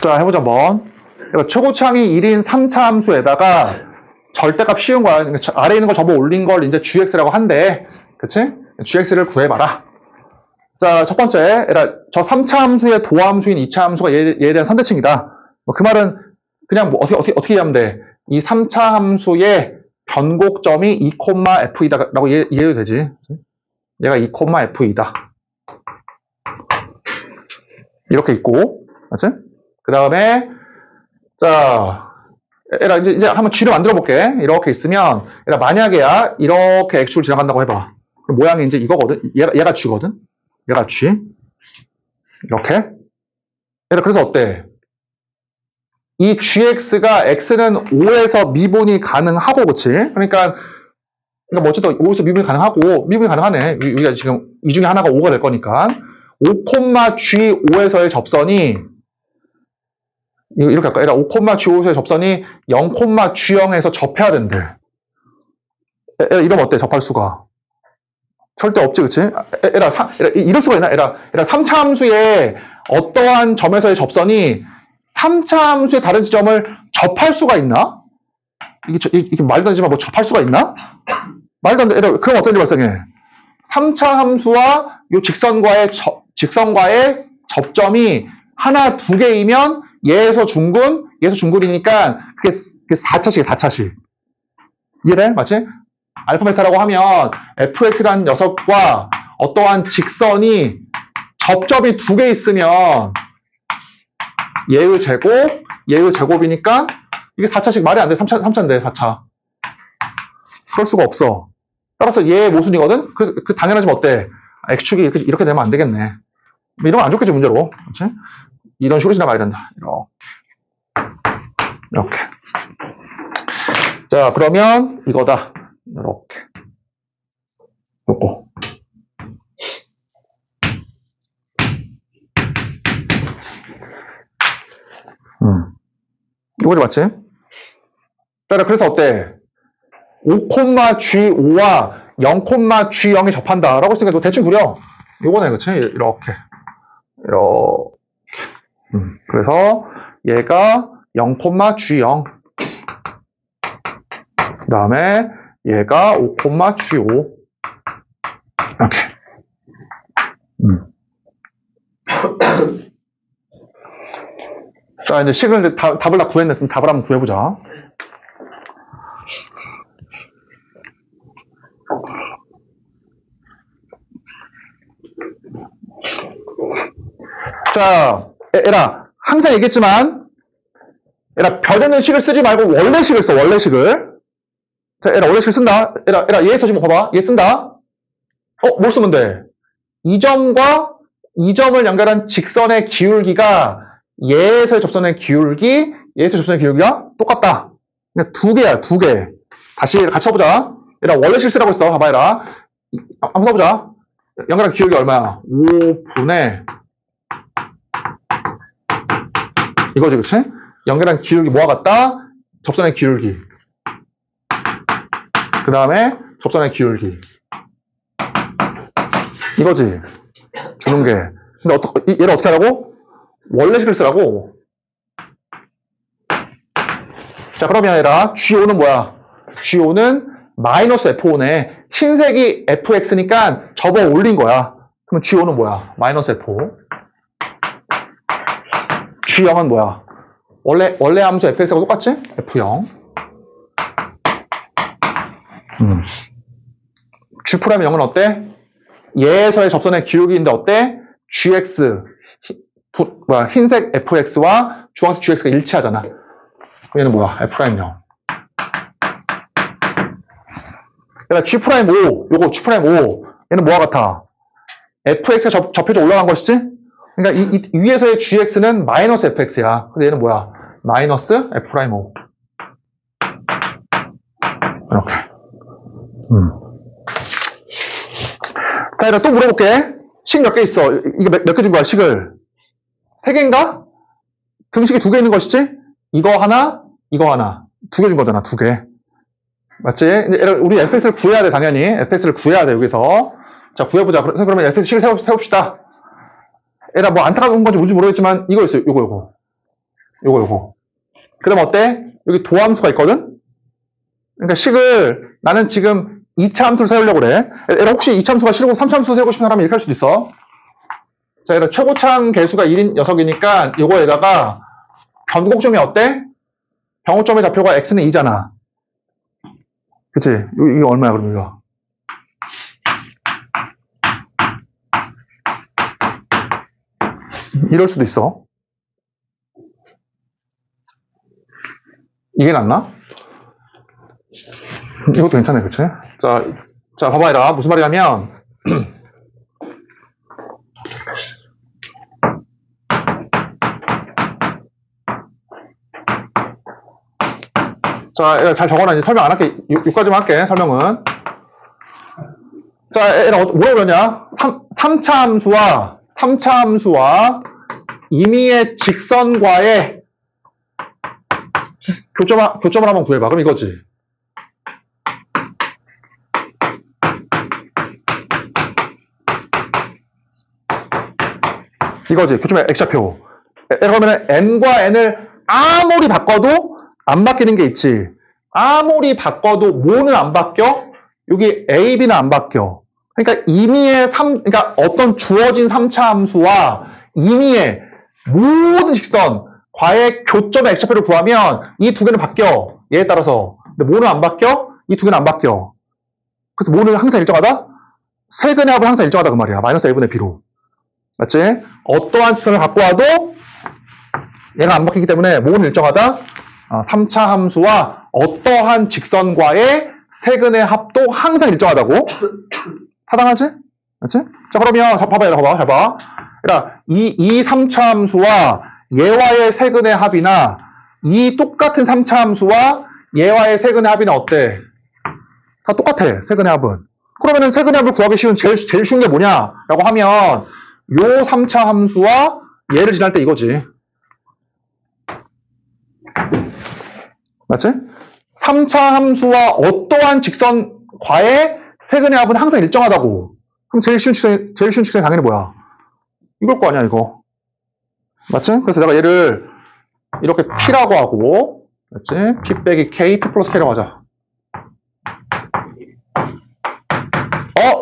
자, 해보자, 한번. 초고창이 1인 3차 함수에다가 절대값 씌운 거야. 아래에 있는 걸 접어 올린 걸 이제 gx라고 한대. 그치? gx를 구해봐라. 자, 첫 번째. 저 3차 함수의 도함수인 2차 함수가 얘에 대한 선대칭이다. 그 말은 그냥 뭐 어떻게 이해하면 돼? 이 3차 함수의 변곡점이 2,f이다 라고 이해해도 되지. 얘가 2,f이다. 이렇게 있고, 맞지? 그 다음에, 자, 이제 한번 쥐를 만들어 볼게. 이렇게 있으면, 만약에야, 이렇게 x축을 지나간다고 해봐. 그럼 모양이 이제 이거거든. 얘가 쥐거든. 얘가 쥐. 이렇게. 그래서 어때? 이 gx가 x는 5에서 미분이 가능하고, 그치? 그러니까 뭐 어쨌든 5에서 미분이 가능하고, 미분이 가능하네. 우리가 지금 이 중에 하나가 5가 될 거니까. 5,g5에서의 접선이 이렇게 할까? 5,g5에서의 접선이 0,g0에서 접해야 된대. 이러면 어때? 접할 수가? 절대 없지, 그치? 이럴 수가 있나? 3차 함수의 어떠한 점에서의 접선이 3차 함수의 다른 지점을 접할 수가 있나? 이게 말도 안 되지만 뭐 접할 수가 있나? 말도 안 돼. 그럼 어떤 일이 발생해? 3차 함수와 요 직선과의 접점이 하나, 두 개이면 얘에서 중근이니까 그게 4차식이야, 4차식. 이해돼? 맞지? 알파 베타라고 하면 fx라는 녀석과 어떠한 직선이 접점이 두 개 있으면 얘의 제곱이니까 이게 4차식 말이 안 돼. 3차인데, 4차. 그럴 수가 없어. 따라서 얘 모순이거든? 그래서 당연하지만 어때? x축이 이렇게 되면 안 되겠네. 뭐 이러면 안 좋겠지, 문제로. 그렇지? 이런 식으로 지나가야 된다. 이렇게. 자, 그러면 이거다. 이렇게. 요거. 이거지, 맞지? 자, 그래서 어때? 5,G5와 0,G0이 접한다. 라고 했으니까 너 대충 그려. 요거네, 그치? 이렇게. 그래서 얘가 0,G0. 그 다음에 얘가 5,G5. 이렇게. 자, 이제 식을 답을 다 구했네. 그럼 답을 한번 구해보자. 자, 에라, 항상 얘기했지만, 에라, 별에는 식을 쓰지 말고 원래식을 써, 원래식을. 자, 에라, 원래식을 쓴다. 에라, 얘 써주면 봐봐. 얘 쓴다. 뭘 쓰면 돼? 이 점과 이 점을 연결한 직선의 기울기가 얘에서의 접선의 기울기, 얘에서 접선의 기울기가 똑같다. 그냥 두 개야, 두 개. 다시 같이 해보자. 얘라, 원래식 쓰라고 했어. 봐봐, 얘라. 한번 써보자. 연결한 기울기 얼마야? 5분의 이거지, 그치? 연결한 기울기 뭐와 같다? 접선의 기울기. 그 다음에 접선의 기울기. 이거지. 주는 게. 근데 얘를 어떻게 하라고? 원래식을 쓰라고. 자, 그러면 얘들아, G5는 뭐야? G5는 마이너스 F5네. 흰색이 fx니까 접어 올린 거야. 그럼 G5는 뭐야? 마이너스 F5. G0은 뭐야? 원래 함수 fx하고 똑같지? F0. G'의 0은 어때? 얘에서의 접선의 기울기인데 어때? gx, 흰색 fx와 주황색 gx가 일치하잖아. 얘는 뭐야? F'0. 그러니까 G'5, 요거 G'5, 얘는 뭐와 같아? fx가 접혀져 올라간 것이지? 그러니까 이 위에서의 gx는 마이너스 fx야. 근데 얘는 뭐야? 마이너스 F'5. 이렇게. 자, 이제 또 물어볼게. 식 몇 개 있어? 이게 몇 개 준 거야, 식을? 3개인가? 등식이 2개 있는 것이지? 이거 하나, 이거 하나. 2개 준 거잖아, 2개. 맞지? 우리 fx를 구해야 돼, 당연히. fx를 구해야 돼, 여기서. 자, 구해보자. 그러면 fx 식을 세웁시다. 얘들아, 뭐 안타까운 건지 뭔지 모르겠지만, 이거 있어요. 요거. 그 다음 어때? 여기 도함수가 있거든? 그러니까 식을, 나는 지금 2차 함수를 세우려고 그래. 얘들아, 혹시 2차 함수가 싫고 3차 함수 세우고 싶은 사람이 이렇게 할 수도 있어. 자, 얘들아, 최고차항 개수가 1인 녀석이니까, 요거에다가, 변곡점이 어때? 변곡점의 좌표가 x는 2잖아. 그치? 이게 얼마야, 그럼 이거? 이럴 수도 있어. 이게 낫나? 이것도 괜찮네, 그치? 자, 봐봐, 얘들아. 무슨 말이냐면, 자, 잘 적어놔. 이제 설명 안 할게. 여기까지만 할게, 설명은. 자, 얘들아, 뭐라고 그러냐? 3차 함수와 임의의 직선과의 교점을 한번 구해봐. 그럼 이거지. 이거지. 교점의 x좌표. 그러면 n과 n을 아무리 바꿔도 안 바뀌는 게 있지. 아무리 바꿔도 뭐는 안 바뀌어? 여기 a, b는 안 바뀌어. 그러니까 임의의 그러니까 어떤 주어진 3차 함수와 임의의 모든 직선과의 교점의 x좌표를 구하면 이 두 개는 바뀌어. 얘에 따라서. 근데 뭐는 안 바뀌어? 이 두 개는 안 바뀌어. 그래서 뭐는 항상 일정하다? 세근의 합은 항상 일정하다 그 말이야. 마이너스 a분의 b로. 맞지? 어떠한 직선을 갖고 와도 얘가 안 바뀌기 때문에 뭐는 일정하다? 3차 함수와 어떠한 직선과의 세근의 합도 항상 일정하다고? 타당하지? 그렇지? 자, 그러면, 봐봐, 얘들아, 봐봐, 잘 봐. 그러니까, 이 3차 함수와 얘와의 세근의 합이나, 이 똑같은 3차 함수와 얘와의 세근의 합이나 어때? 다 똑같아, 세근의 합은. 그러면은 세근의 합을 구하기 쉬운, 제일 쉬운 게 뭐냐? 라고 하면, 요 3차 함수와 얘를 지날 때 이거지. 맞지? 3차 함수와 어떠한 직선과의 세근의 합은 항상 일정하다고. 그럼 제일 쉬운 직선이 당연히 뭐야? 이걸 거 아니야, 이거. 맞지? 그래서 내가 얘를 이렇게 P라고 하고, 맞지? P 빼기 K, P 플러스 K라고 하자.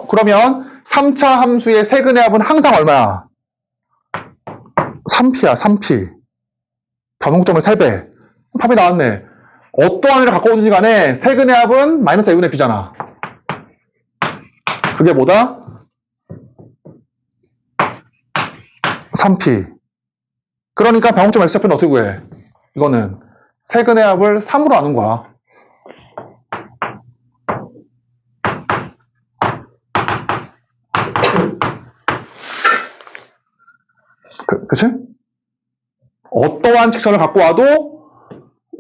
그러면 3차 함수의 세근의 합은 항상 얼마야? 3P야, 3P. 변곡점의 3배. 답이 나왔네. 어떠한 애를 갖고 오든지 간에 세근의 합은 마이너스 A분의 B잖아. 그게 뭐다? 3P. 그러니까 변곡점 X좌표는 어떻게 구해? 이거는 세근의 합을 3으로 나눈 거야. 그치? 어떠한 직선을 갖고 와도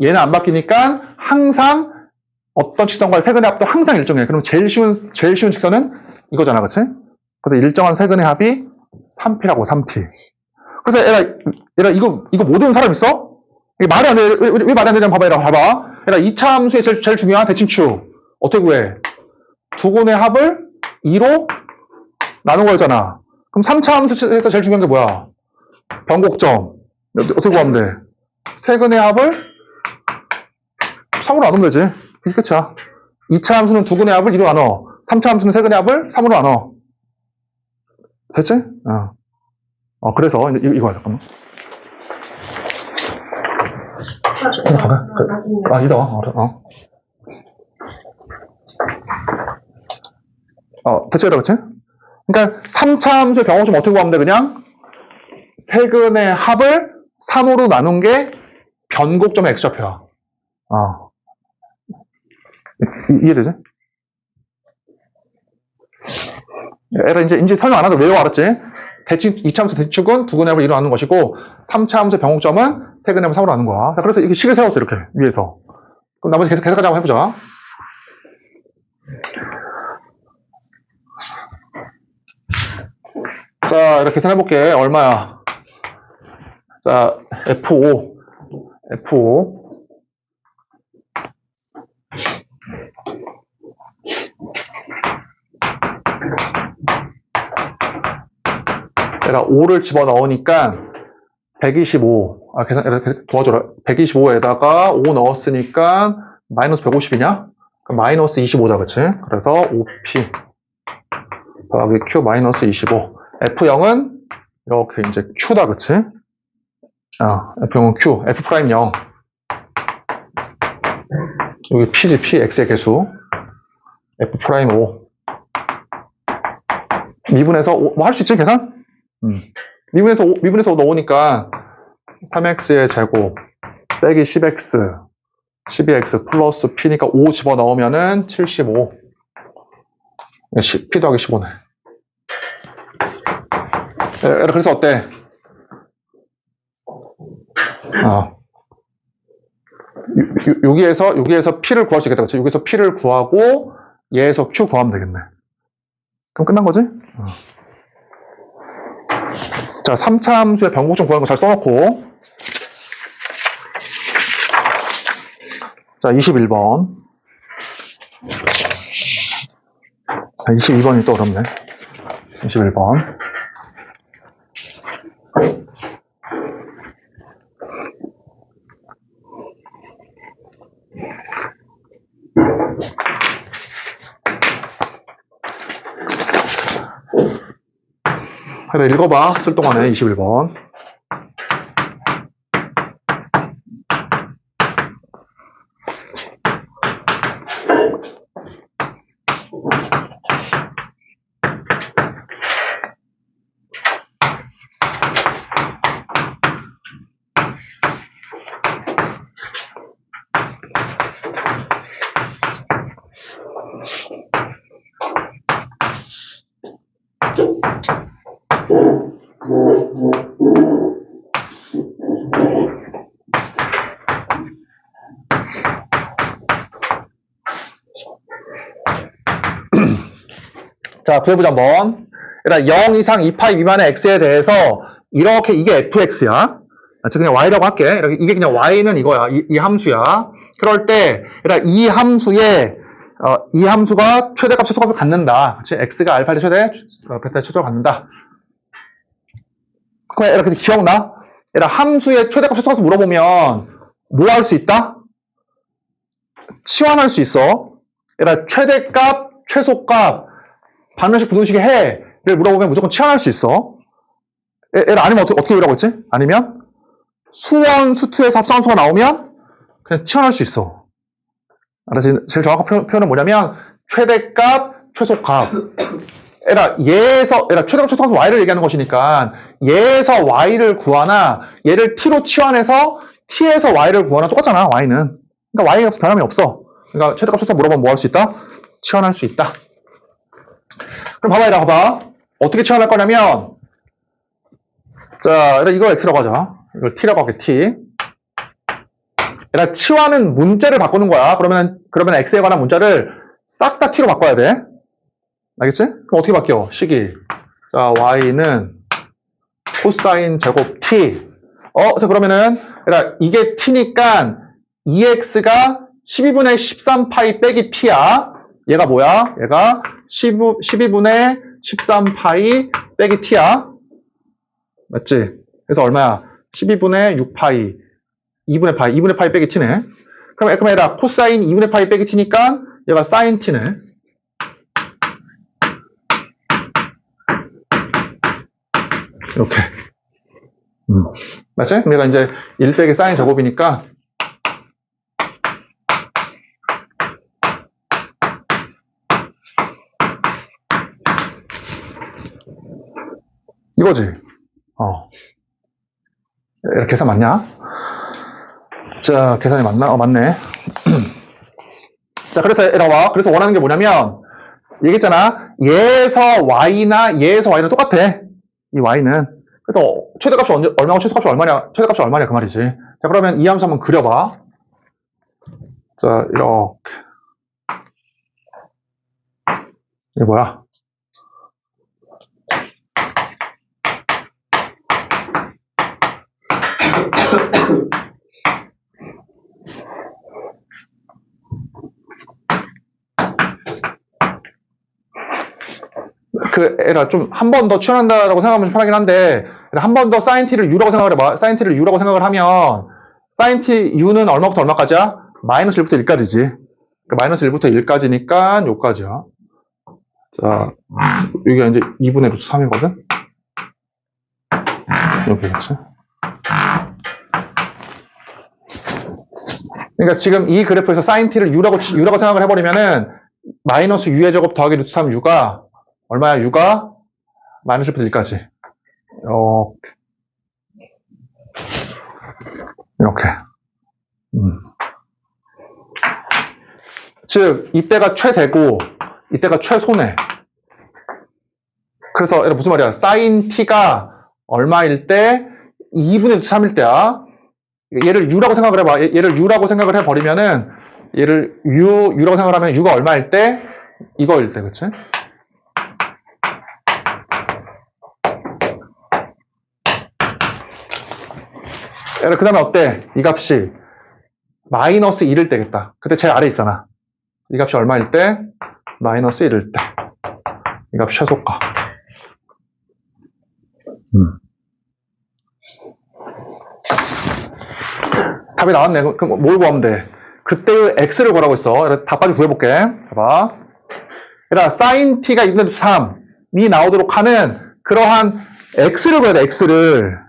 얘는 안 바뀌니까 항상 어떤 직선과의 세근의 합도 항상 일정해. 그럼 제일 쉬운 직선은 이거잖아, 그치? 그래서 일정한 세근의 합이 3P라고, 3P. 그래서 얘라 이거 못 외운 사람 있어? 이게 말이 안 돼. 왜 말이 안 되냐면 봐봐, 얘라 봐봐. 얘라 2차 함수의 제일 중요한 대칭축. 어떻게 구해? 두 근의 합을 2로 나눈 거였잖아. 그럼 3차 함수에서 제일 중요한 게 뭐야? 변곡점. 어떻게 구하면 돼? 세근의 합을 3으로 나누면 되지. 이게 끝이야. 2차 함수는 두 근의 합을 2로 나눠. 3차 함수는 세근의 합을 3으로 나눠. 됐지? 그래서 이거야, 잠깐만. 이따 와. 대체라, 그치? 그러니까 3차 함수의 변곡점 어떻게 구하면 돼, 그냥? 세근의 합을 3으로 나눈 게 변곡점의 X좌표야. 이해되지? 얘가 이제 설명 안 하도 외워, 알았지? 2차 함수 대칭축은 두 근의 합을 2로 나누는 것이고, 3차 함수의 변곡점은 세근의 합을 3으로 나누는 거야. 자, 그래서 이렇게 식을 세웠어, 이렇게, 위에서. 그럼 나머지 계속까지 한번 해보자. 자, 이렇게 계산해볼게. 얼마야? 자, F5. 내가 5를 집어넣으니까 125. 계산, 이렇게 도와줘라. 125에다가 5 넣었으니까 마이너스 150이냐? 그럼 마이너스 25다, 그치? 그래서 5P 더하기 Q 마이너스 25. F0은 이렇게 이제 Q다, 그치? F0은 Q, F' 0. 여기 P지, P, X의 개수. F' 5. 미분해서, 뭐 할 수 있지, 계산? 미분해서 5 넣으니까 3x의 제곱 빼기 10x 12x 플러스 p니까 5 집어넣으면은 75. p 더하기 15네. 그래서 어때? 여기에서 p를 구할 수 있겠다. 그치? 여기서 p를 구하고 얘에서 q 구하면 되겠네. 그럼 끝난 거지? 자, 3차 함수의 변곡점 구하는 거 잘 써놓고. 자, 21번. 22번이 또 어렵네. 21번. 그래, 읽어봐. 쓸 동안에 21번. 자, 구해보자, 한번. 일단 0 이상 2파이 미만의 x에 대해서 이렇게 이게 fx야. 자, 그냥 y라고 할게. 이렇게 이게 그냥 y는 이거야. 이 함수야. 그럴 때, 일단 이 함수에, 이 함수가 최대값, 최소값을 갖는다. 그치? x가 알파의 최대, 베타의 최소를 갖는다. 그럼 이렇게 기억나? 일단 함수의 최대값, 최소값을 물어보면 뭐 할 수 있다? 치환할 수 있어. 일단 최대값, 최소값, 반응식, 부등식의 해를 물어보면 무조건 치환할 수 있어. 아니면 어떻게 이라고 했지? 아니면 수원, 수투에서 합성함수가 나오면 그냥 치환할 수 있어. 알았지? 제일 정확한 표현은 뭐냐면 최대값, 최소값. 얘에서 최대값, 최소값 y를 얘기하는 것이니까 얘에서 y를 구하나 얘를 t로 치환해서 t에서 y를 구하나 똑같잖아. y는. 그러니까 y에 변함이 없어. 그러니까 최대값, 최소값 물어보면 뭐 할 수 있다? 치환할 수 있다. 그럼 봐봐, 이라 봐봐. 어떻게 치환할 거냐면, 자, 이거 x라고 하자. 이걸 t라고 할게, t. 얘라 치환은 문자를 바꾸는 거야. 그러면 x에 관한 문자를 싹 다 t로 바꿔야 돼. 알겠지? 그럼 어떻게 바뀌어? 식이. 자, y는 코사인 제곱 t. 그래서 그러면은, 이게 t니까 2x가 12분의 13파이 빼기 t야. 얘가 뭐야? 얘가 12분의 13파이 빼기 t야. 맞지? 그래서 얼마야? 12분의 6파이. 2분의 파이 빼기 t네. 그럼 얘가 코사인 2분의 파이 빼기 t니까 얘가 사인 t네. 이렇게. 맞지? 그럼 얘가 이제 1 빼기 사인 제곱이니까 이거지. 이렇게 계산 맞냐? 자, 계산이 맞나? 맞네. 자, 그래서 원하는 게 뭐냐면, 얘기했잖아. 얘에서 y는 똑같아. 이 y는. 그래서 최대값이 얼마고 최소값이 얼마냐, 그 말이지. 자, 그러면 이 함수 한번 그려봐. 자, 이렇게. 이게 뭐야? 좀 한 번 더 치환한다라고 생각하면 편하긴 한데, 한 번 더 sin t를 u라고 생각을 해봐. sin t를 u라고 생각을 하면, sin t u는 얼마부터 얼마까지야? 마이너스 1부터 1까지지. 그러니까 마이너스 1부터 1까지니까 요까지야. 자, 여기가 이제 2분의 루트 3이거든? 여기겠지? 그러니까 지금 이 그래프에서 sin t를 u라고 생각을 해버리면은, 마이너스 u의 제곱 더하기 루트 3 u가 얼마야? u가 마이너스 1부터 1까지. 이렇게. 즉, 이때가 최대고, 이때가 최소네. 그래서, 무슨 말이야? sin t가 얼마일 때? 2분의 3일 때야. 얘를 u라고 생각을 해봐. 얘를 u라고 생각을 해버리면은, 얘를 u라고 생각을 하면 u가 얼마일 때? 이거일 때, 그치? 그 다음에 어때? 이 값이 마이너스 1일 때겠다. 그때 제일 아래 있잖아. 이 값이 얼마일 때? 마이너스 1일 때. 이 값이 최소가. 답이 나왔네. 그럼 뭘 구하면 돼? 그때의 x를 구하라고 했어. 답까지 구해볼게. 봐봐. sin t가 2분의 3이 나오도록 하는 그러한 x를 구해야 돼. x를.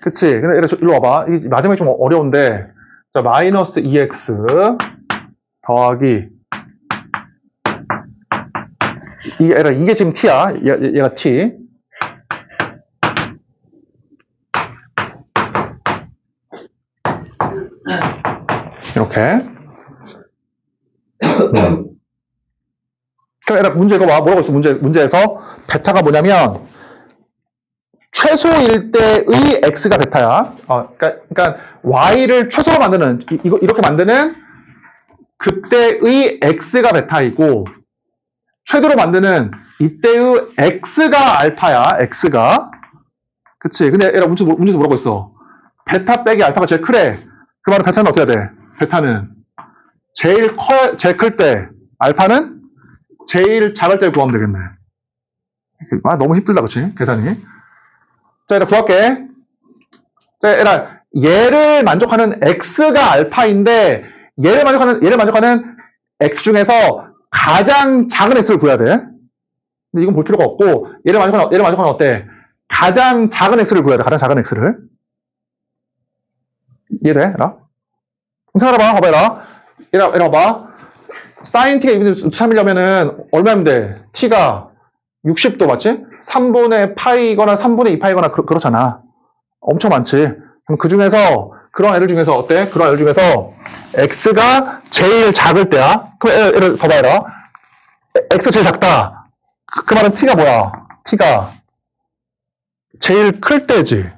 그치? 근데 일로 와봐. 이 마지막에 좀 어려운데. 자, 마이너스 2x 더하기 이게 지금 t야. 얘가 t. 이렇게. 그럼 문제 이거 봐. 뭐라고 했어? 문제에서 베타가 뭐냐면 최소일 때의 x가 베타야. 그러니까 y를 최소로 만드는 이렇게 만드는 그때의 x가 베타이고 최대로 만드는 이때의 x가 알파야, x가. 그치? 근데 얘가 문제에서 뭐라고 했어? 베타 빼기 알파가 제일 크래. 그 말은 베타는 어떻게 해야 돼? 베타는 제일 클 때, 알파는 제일 작을 때 구하면 되겠네. 아, 너무 힘들다, 그치? 계산이. 자, 얘들아, 구할게. 자, 얘를 만족하는 x가 알파인데, 얘를 만족하는 x 중에서 가장 작은 x를 구해야 돼. 근데 이건 볼 필요가 없고, 얘를 만족하는 어때? 가장 작은 x를 구해야 돼, 가장 작은 x를. 이해돼? 생각해봐, 봐봐, 얘들아, 봐봐. 사인 t가 2분의 3이려면은, 얼마면 돼? t가 60도 맞지? 3분의 파이거나 3분의 2파이거나 그렇잖아. 엄청 많지. 그럼 그 중에서 그런 애들 중에서 어때? 그런 애들 중에서 x가 제일 작을 때야. 그럼 얘를 봐봐라. x 제일 작다. 그 말은 t가 뭐야? t가 제일 클 때지.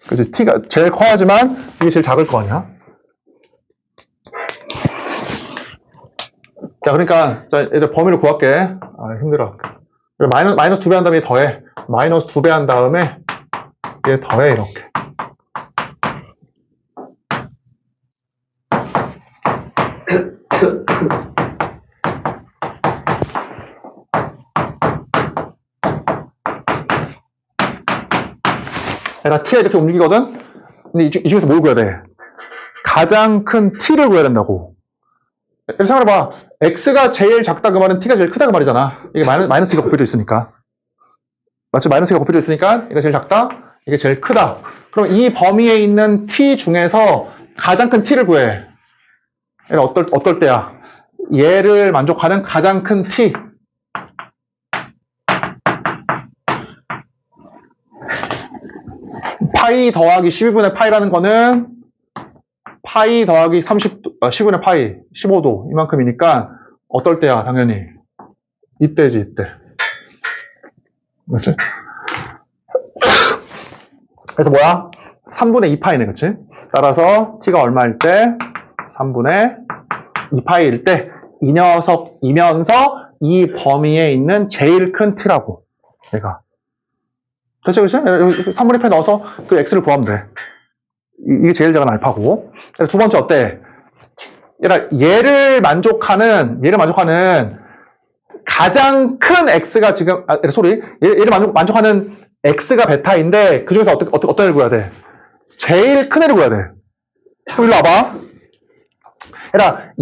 그치? t가 제일 커야지만 이게 제일 작을 거 아니야? 자, 그러니까 자, 이제 범위를 구할게. 아, 힘들어. 마이너스 2배 한 다음에 더해. 마이너스 2배 한 다음에 얘 더해, 이렇게. 얘가 t가 이렇게 움직이거든? 근데 이 중에서 뭘 구해야 돼? 가장 큰 t를 구해야 된다고. 생각해봐. x가 제일 작다 그 말은 t가 제일 크다 그 말이잖아. 이게 마이너스가 곱해져 있으니까. 맞지? 마이너스가 곱해져 있으니까 이게 제일 작다, 이게 제일 크다. 그럼 이 범위에 있는 t 중에서 가장 큰 t를 구해. 얘는 어떨 때야? 얘를 만족하는 가장 큰 t. 파이 더하기 12분의 파이라는 거는 파이 더하기 10분의 파이, 15도 이만큼이니까 어떨 때야? 당연히 이때지, 이때. 그렇지? 그래서 뭐야? 3분의 2파이네, 그치? 따라서 t가 얼마일 때? 3분의 2파이일 때 이 녀석이면서 이 범위에 있는 제일 큰 t라고, 얘가. 그치? 3분의 2파이 넣어서 그 x를 구하면 돼. 이게 제일 작은 알파고. 두 번째 어때? 얘를 만족하는 가장 큰 x가 지금, 얘를 만족하는 x가 베타인데, 그 중에서 어떤 애를 구해야 돼? 제일 큰 애를 구해야 돼. 그럼 일로 와봐.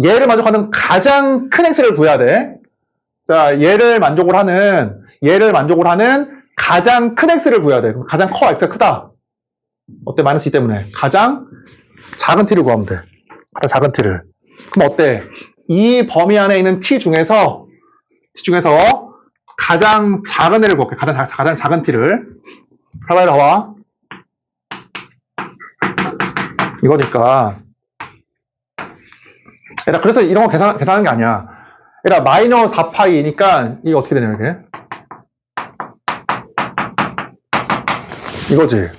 얘를 만족하는 가장 큰 x를 구해야 돼. 자, 얘를 만족을 하는 가장 큰 x를 구해야 돼. 가장 커, x가 크다. 어때? 마이너스 2 때문에. 가장 작은 t를 구하면 돼. 가장 작은 t를. 그럼 어때? 이 범위 안에 있는 t 중에서 가장 작은 애를 구할게. 가장 작은 t를. 가만히 나와. 이거니까. 그래서 이런 거 계산하는 게 아니야. 마이너스 4파이니까 이게 어떻게 되냐, 이게? 이거지.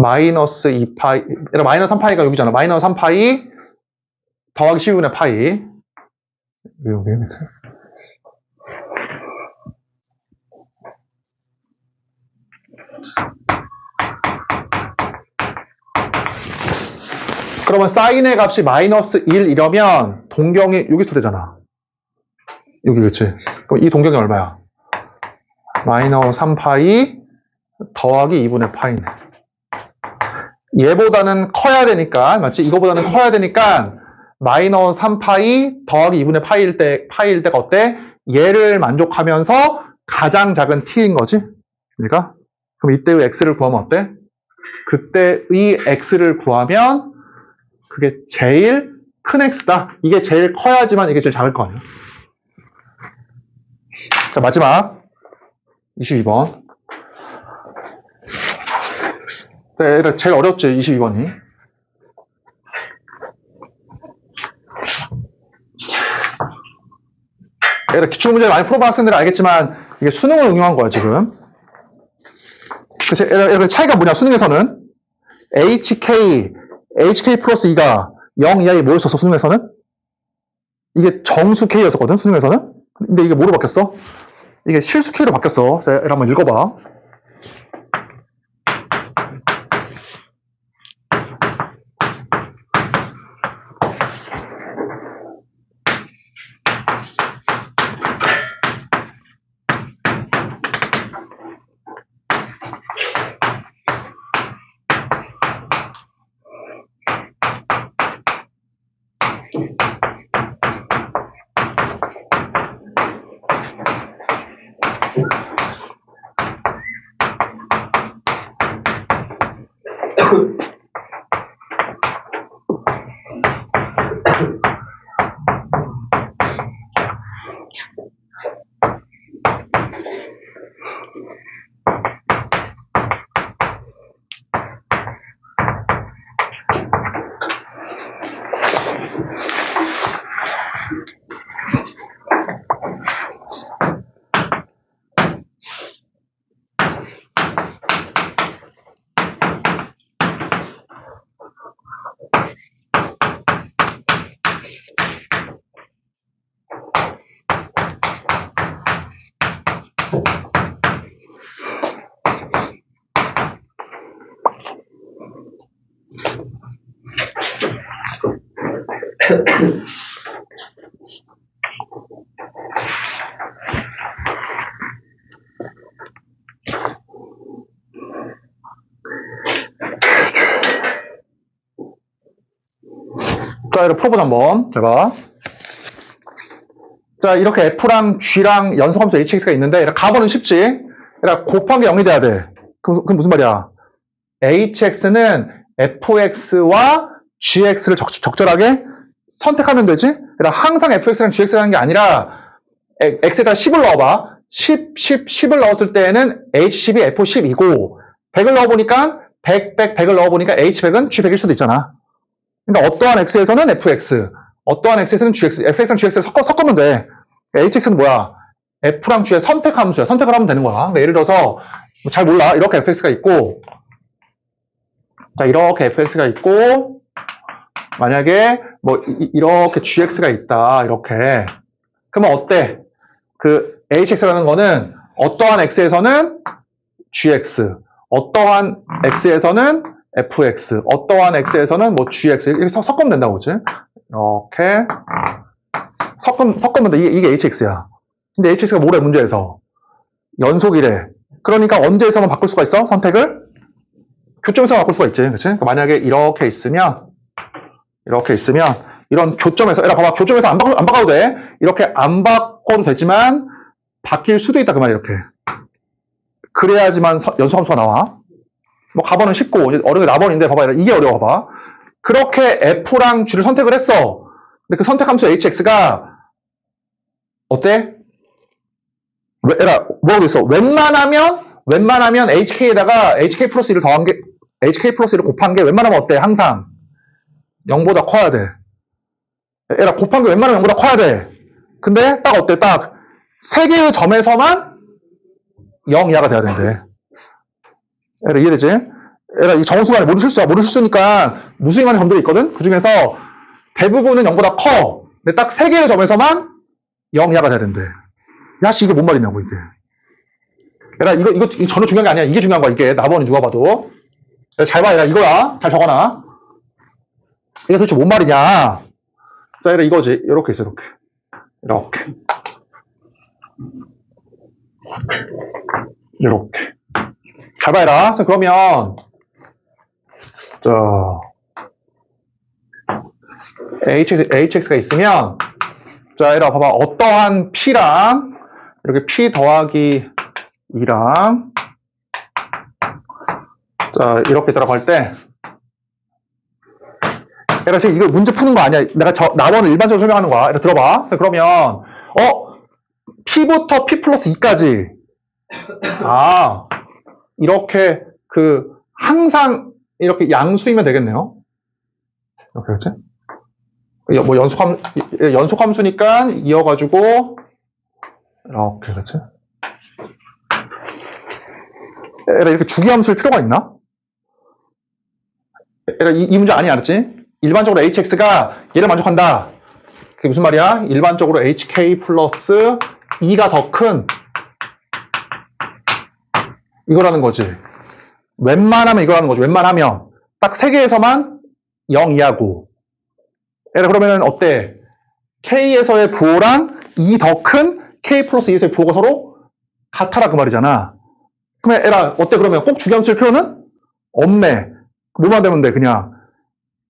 마이너스 2파이, 마이너스 3파이가 여기잖아. 마이너스 3파이 더하기 12분의 파이. 왜 여기, 그치? 그러면 사인의 값이 마이너스 1 이러면 동경이 여기서 되잖아. 여기, 그치? 그럼 이 동경이 얼마야? 마이너스 3파이 더하기 2분의 파이네. 얘보다는 커야 되니까, 맞지? 이거보다는 커야 되니까 마이너스 3파이 더하기 2분의 파이일 때가 어때? 얘를 만족하면서 가장 작은 t인 거지? 얘가? 그럼 이때의 x를 구하면 어때? 그때의 x를 구하면 그게 제일 큰 x다. 이게 제일 커야지만 이게 제일 작을 거 아니야. 자, 마지막 22번. 네, 제일 어렵지, 22번이. 기출문제 많이 풀어본 학생들은 알겠지만 이게 수능을 응용한 거야, 지금. 그래서 차이가 뭐냐, 수능에서는 HK 플러스 2가 0 이하에 뭐였었어, 수능에서는? 이게 정수 K였었거든, 수능에서는? 근데 이게 뭐로 바뀌었어? 이게 실수 K로 바뀌었어. 자, 얘를 한번 읽어봐. 자, 이렇게 풀어보자 한번. 잘 봐. 자, 이렇게 F랑 G랑 연속함수 HX가 있는데, 가보는 쉽지? 곱한 게 0이 돼야 돼. 그럼 무슨 말이야? HX는 FX와 GX를 적절하게 선택하면 되지? 항상 FX랑 GX라는 게 아니라, X에다 10을 넣어봐. 10을 넣었을 때에는 H10이 F10이고, 100을 넣어보니까, 100을 넣어보니까 H100은 G100일 수도 있잖아. 그러니까 어떠한 X에서는 FX, 어떠한 X에서는 GX, FX랑 GX를 섞으면 돼. HX는 뭐야? F랑 G의 선택함수야. 선택을 하면 되는 거야. 그러니까 예를 들어서, 잘 몰라. 이렇게 FX가 있고, 자, 이렇게 FX가 있고, 만약에, 이렇게 GX가 있다. 이렇게. 그러면 어때? 그, HX라는 거는, 어떠한 X에서는 GX, 어떠한 X에서는 FX, 어떠한 X에서는 GX, 이렇게 섞으면 된다고, 그치? 이렇게. 섞으면 돼. 이게 HX야. 근데 HX가 뭐래, 문제에서? 연속이래. 그러니까 언제에서만 바꿀 수가 있어? 선택을? 교점에서 바꿀 수가 있지. 그치? 그러니까 만약에 이렇게 있으면, 이런 교점에서, 봐봐. 교점에서 안 바꿔도 돼. 이렇게 안 바꿔도 되지만, 바뀔 수도 있다. 그 말이야, 이렇게. 그래야지만 연속함수가 나와. 가번은 쉽고, 어려운 게 나번인데, 봐봐. 이게 어려워, 봐봐. 그렇게 F랑 G를 선택을 했어. 근데 그 선택함수 HX가, 어때? 뭐라고 있어? 웬만하면 HK에다가 HK 플러스 1을 더한 게, HK 플러스 1을 곱한 게 웬만하면 어때? 항상 0보다 커야 돼. 곱한 게 웬만하면 0보다 커야 돼. 근데 딱 어때? 딱 3개의 점에서만 0 이하가 돼야 된대. 이해되지? 이 정수가 모두 실수야. 모두 실수니까 무수히많은 점들이 있거든? 그 중에서 대부분은 0보다 커. 근데 딱 3개의 점에서만 0 이하가 돼야 된대. 야씨, 이게 뭔 말이냐고, 이게. 이거 전혀 중요한 게 아니야. 이게 중요한 거야, 이게. 나번이 누가 봐도. 잘 봐, 이거야. 잘 적어놔. 이게 도대체 뭔 말이냐. 자, 이거지. 이렇게 있어, 이렇게. 잘 봐라. 그러면, HX가 있으면, 자, 봐봐. 어떠한 P랑, 이렇게 P 더하기 2랑, 자, 이렇게 들어갈 때, 지금 이거 문제 푸는 거 아니야. 내가 나번을 일반적으로 설명하는 거야. 들어봐. 그러면, P부터 P 플러스 2까지, 이렇게, 항상, 이렇게 양수이면 되겠네요. 이렇게, 그렇지? 연속함수니까 이어가지고, 이렇게, 그렇지? 이렇게 주기함수일 필요가 있나? 이 문제 아니야, 알았지? 일반적으로 HX가 얘를 만족한다. 그게 무슨 말이야? 일반적으로 HK 플러스 2가 더 큰 이거라는 거지. 웬만하면 이거라는 거지. 웬만하면 딱 3개에서만 0 이하고. 그러면은 어때? K에서의 부호랑 2 더 큰 K 플러스 2에서의 부호가 서로 같아라 그 말이잖아. 그러면 에라 어때? 그러면 꼭 주기함수일 필요는 없네. 뭐만 되면 돼? 그냥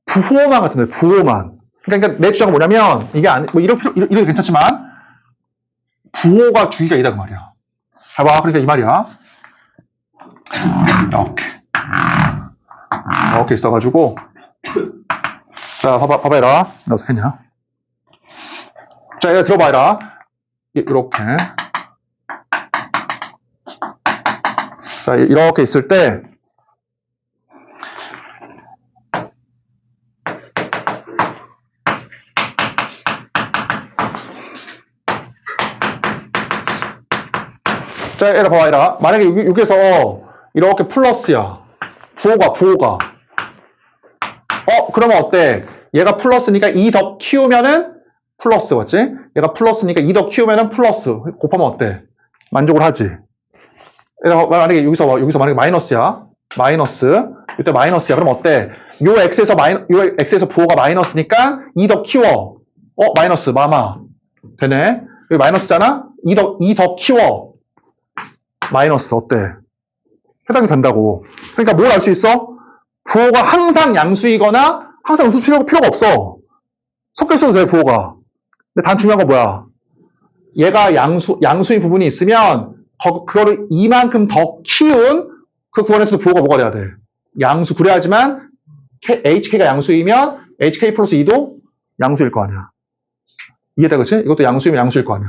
부호만 같은데 부호만. 그러니까 내 주장은 뭐냐면 이게 아니 뭐 이렇게 괜찮지만 부호가 주기가 2다 그 말이야. 봐봐. 그러니까 이 말이야. 이렇게 있어가지고 자 봐봐 얘라 나 어떻게 했냐. 자 얘가 들어봐 얘라 이렇게 자 이렇게 있을 때 자 얘라 봐봐 얘라 만약에 여기에서 이렇게 플러스야 부호가 그러면 어때? 얘가 플러스니까 2 더 키우면은 플러스 맞지? 얘가 플러스니까 2 더 키우면은 플러스 곱하면 어때? 만족을 하지. 만약에 여기서 만약에 마이너스야 마이너스 이때 마이너스야 그럼 어때? 요 x에서 부호가 마이너스니까 2 더 키워 마이너스 마마 되네. 여기 마이너스잖아. 2 더 키워 마이너스 어때? 해당이 된다고. 그러니까 뭘 알 수 있어? 부호가 항상 양수이거나 항상 음수 필요가 없어. 섞여 있어도 돼, 부호가. 근데 단 중요한 건 뭐야? 얘가 양수인 부분이 있으면 그거를 이만큼 더 키운 그 구간에서도 부호가 뭐가 돼야 돼? 양수. 그래야지만 HK가 양수이면 HK 플러스 2도 양수일 거 아니야. 이해돼, 그치? 이것도 양수이면 양수일 거 아니야.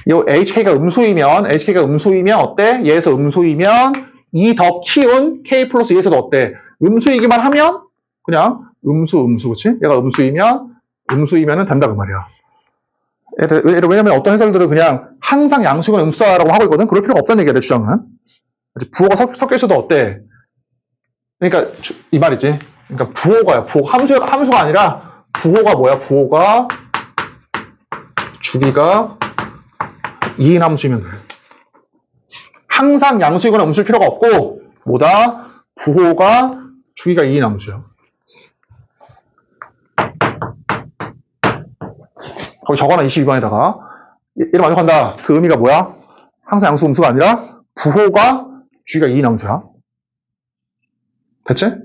이 HK가 음수이면 어때? 얘에서 음수이면 2 더 키운 K 플러스 2에서도 어때? 음수이기만 하면 그냥 음수 그치? 얘가 음수이면은 된다 그 말이야. 왜냐면 어떤 해설들은 그냥 항상 양수이거나 음수다라고 하고 있거든. 그럴 필요가 없다는 얘기야 내 주장은. 부호가 섞여 있어도 어때? 그러니까 이 말이지. 그러니까 부호가 함수가 아니라 부호가 뭐야? 부호가 주기가 2인 함수이면 돼. 항상 양수이거나 음수일 필요가 없고 뭐다? 부호가 주기가 2인 함수야. 거기 적어놔 22번에다가 얘를 만족한다. 그 의미가 뭐야? 항상 양수 음수가 아니라 부호가 주기가 2인 함수야. 됐지?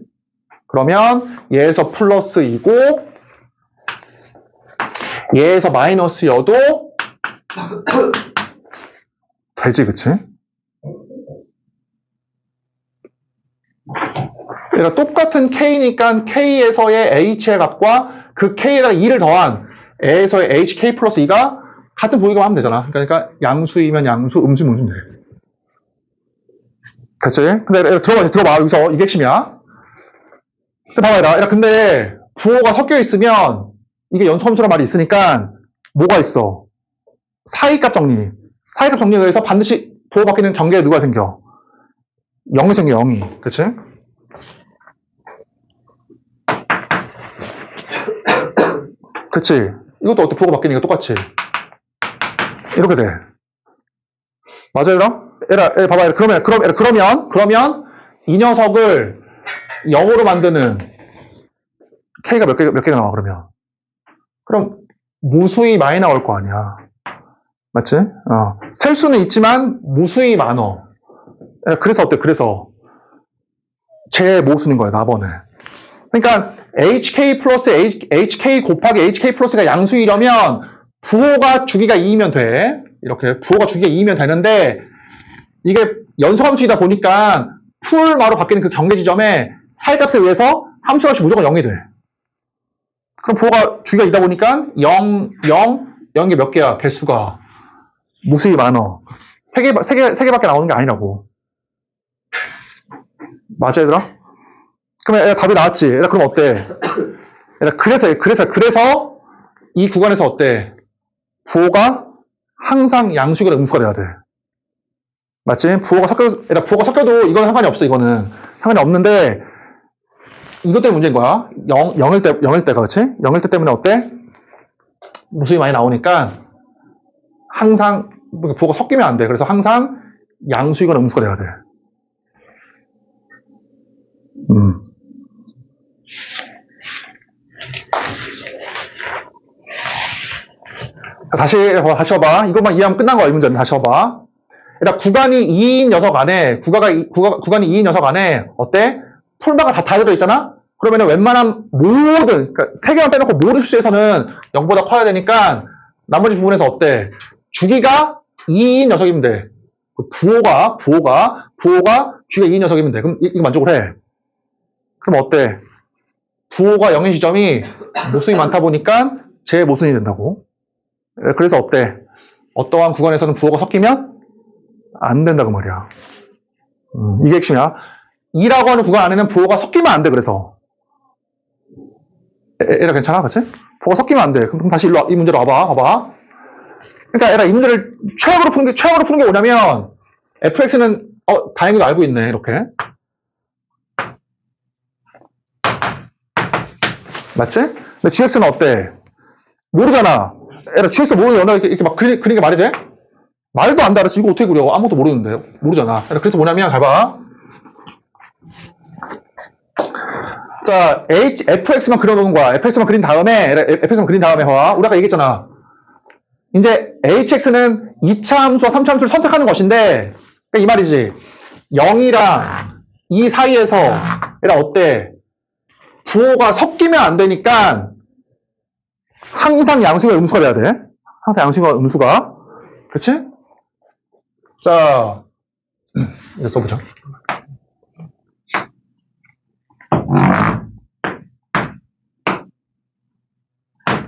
그러면 얘에서 플러스이고 얘에서 마이너스여도 되지, 그치? 그러니까 똑같은 K니까 K에서의 H의 값과 그 K에다가 2를 더한 A에서의 HK 플러스 2가 같은 부호이기만 하면 되잖아. 그러니까 양수이면 양수, 음수면 음수면 돼. 됐지? 근데 들어봐. 여기서 이게 핵심이야. 근데 봐봐, 얘라. 근데 부호가 섞여 있으면 이게 연속함수란 말이 있으니까 뭐가 있어? 사이값 정리에 의해서 반드시 부호 바뀌는 경계에 누가 생겨? 0이 생겨, 0이. 그치? 그치? 이것도 어때? 부호가 바뀌니까 똑같이. 이렇게 돼. 맞아요? 얘라, 봐봐. 그러면 이 녀석을 0으로 만드는 K가 몇 개가 나와, 그러면? 그럼 무수히 많이 나올 거 아니야. 맞지? 셀 수는 있지만 무수히 많어. 그래서 어때? 그래서 제 모순인 거야, 나번에. 그러니까 HK 플러스 HK 곱하기 HK 플러스가 양수이려면 부호가 주기가 2이면 돼. 이렇게 부호가 주기가 2이면 되는데 이게 연속함수이다 보니까 풀마로 바뀌는 그 경계 지점에 사이값에 의해서 함수값이 무조건 0이 돼. 그럼 부호가 주기가 2다 보니까 0이 몇 개야? 개수가 무수히 많어. 3개밖에 나오는 게 아니라고. 맞아, 얘들아? 그러면 얘가 답이 나왔지? 얘들아, 그럼 어때? 얘들아, 그래서 이 구간에서 어때? 부호가 항상 양수이거나 음수가 돼야 돼. 맞지? 부호가 섞여도 이건 상관이 없어, 이거는. 상관이 없는데, 이것 때문에 문제인 거야. 0일 때가, 그렇지? 0일 때 때문에 어때? 무수히 많이 나오니까 항상 부호가 섞이면 안 돼. 그래서 항상 양수이거나 음수가 돼야 돼. 다시 봐봐. 이것만 이해하면 끝난 거야, 이 문제는. 다시 봐봐. 일단 구간이 2인 녀석 안에, 구간이 2인 녀석 안에, 어때? 풀바가 다 들어있잖아? 그러면은 웬만한 모든, 그러니까 3개만 빼놓고 모든 수에서는 0보다 커야 되니까, 나머지 부분에서 어때? 주기가 2인 녀석이면 돼. 부호가 주기가 2인 녀석이면 돼. 그럼 이거 만족을 해. 그럼 어때? 부호가 0인 지점이 모순이 많다 보니까 재모순이 된다고. 그래서 어때? 어떠한 구간에서는 부호가 섞이면 안 된다고 말이야. 이게 핵심이야. 2라고 하는 구간 안에는 부호가 섞이면 안 돼. 그래서 에라 괜찮아? 그치? 부호가 섞이면 안 돼. 그럼 다시 일로 이 문제로 와봐. 봐봐. 그러니까 에라 이 문제를 최악으로 푸는 게 뭐냐면 fx는 다행히도 알고 있네. 이렇게. 맞지? 근데 gx는 어때? 모르잖아. 에라 gx 모르는 언어 이렇게 막 그리는 게 말이 돼? 말도 안 돼. 알았지? 이거 어떻게 그려? 아무것도 모르는데. 모르잖아. 그래서 뭐냐면 잘 봐. 자, fx만 그려놓은 거야. fx만 그린 다음에 봐. 우리 아까 얘기했잖아. 이제 hx는 2차 함수와 3차 함수를 선택하는 것인데, 그러니까 이 말이지. 0이랑 2 사이에서, 얘라 어때? 부호가 섞이면 안 되니까, 항상 양수가 음수가 돼야 돼. 항상 양수가 음수가. 그치? 자, 이제 써보자.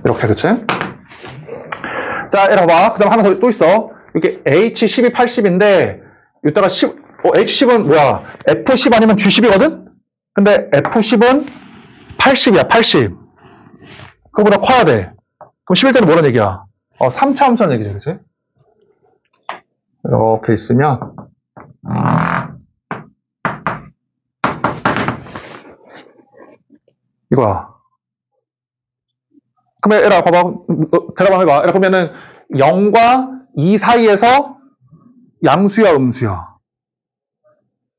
이렇게, 그치? 자, 이리 봐봐. 그 다음 하나 더 또 있어. 이렇게 H12, 80인데, 이따가 H10은 뭐야? F10 아니면 G10이거든? 근데 F10은 80이야, 80. 그거보다 커야 돼. 그럼 11 때는 뭐라는 얘기야? 3차 함수라는 얘기지, 그치? 이렇게 있으면, 이거야. 그러면 에라 봐봐. 대답 한번 해봐. 에라 보면은 0과 2 사이에서 양수야, 음수야.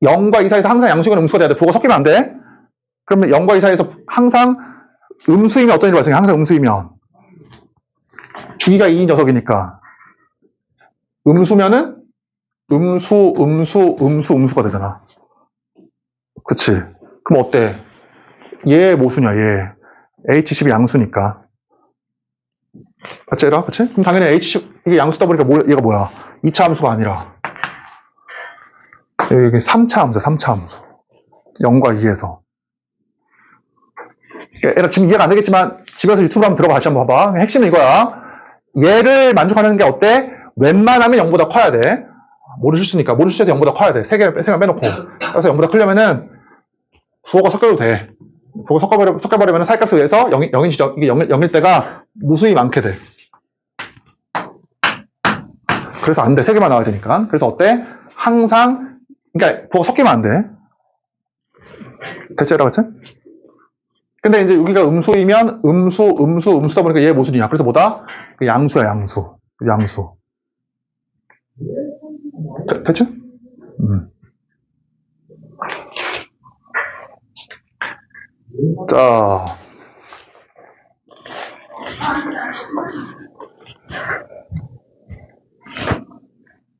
0과 2 사이에서 항상 양수가 음수가 돼야 돼. 부호가 섞이면 안 돼. 그러면 0과 2 사이에서 항상 음수이면 어떤 일이 발생해? 항상 음수이면 주기가 2인 녀석이니까 음수면은 음수가 되잖아. 그치? 그럼 어때? 얘 모수냐, 얘. H10이 양수니까. 맞지, 얘라? 그치? 그럼 당연히 H10, 이게 양수다 보니까 얘가 뭐야? 2차 함수가 아니라. 여기 3차 함수야, 3차 함수. 0과 2에서. 얘라 지금 이해가 안 되겠지만, 집에서 유튜브 한번 들어봐, 다시 한번 봐봐. 핵심은 이거야. 얘를 만족하는 게 어때? 웬만하면 0보다 커야 돼. 모르 실수니까. 모르 실수에서 0보다 커야 돼. 3개 빼놓고. 그래서 0보다 크려면은, 부호가 섞여도 돼. 부호가 섞여버리면 사이값에 의해서 0인 지점, 이게 0일 때가 무수히 많게 돼. 그래서 안 돼. 3개만 나와야 되니까. 그래서 어때? 항상, 그러니까 부호가 섞이면 안 돼. 대체라, 그치? 근데 이제 여기가 음수이면 음수다 보니까 얘 모순이야. 그래서 뭐다? 양수야, 양수. 됐지?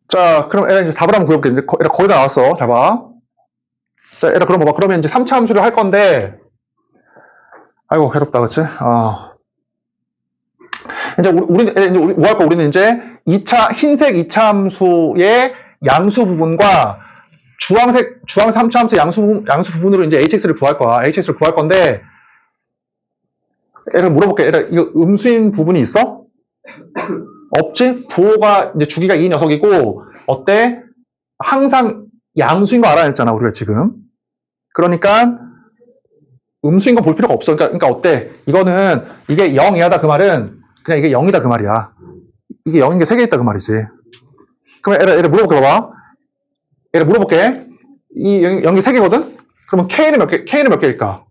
자, 그럼 애가 이제 답을 한번 구해볼게. 이제 거의 다 나왔어. 잘 봐. 자, 애가 그럼 봐봐. 그러면 이제 3차 함수를 할 건데, 아이고, 괴롭다, 그치? 이제 우리는 뭐 할 거? 우리는 이제 흰색 2차 함수의 양수 부분과 주황색 3차 함수 양수 부분으로 이제 hx를 구할 거야. hx를 구할 건데, 애를 물어볼게. 이거 음수인 부분이 있어? 없지? 부호가 이제 주기가 2 녀석이고, 어때? 항상 양수인 거 알아냈잖아, 우리가 지금. 그러니까, 음수인 거 볼 필요가 없어. 그러니까 어때? 이게 0 이하다 그 말은, 그냥 이게 0이다 그 말이야. 이게 0인 게 3개 있다 그 말이지. 그러면 애를 물어볼게, 봐봐. 애를 물어볼게. 이 0이 3개거든? 그러면 K는 몇 개일까?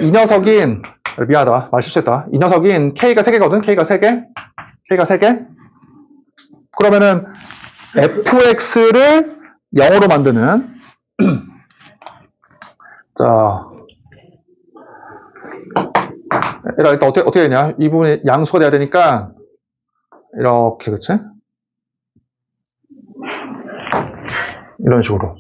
이 녀석인, 미안하다. 말 실수했다. 이 녀석인 K가 3개거든? K가 3개? K가 3개? 그러면은 fx를 0으로 만드는 자, 일단 어떻게 되냐? 이 부분이 양수가 돼야 되니까 이렇게, 그치? 이런 식으로.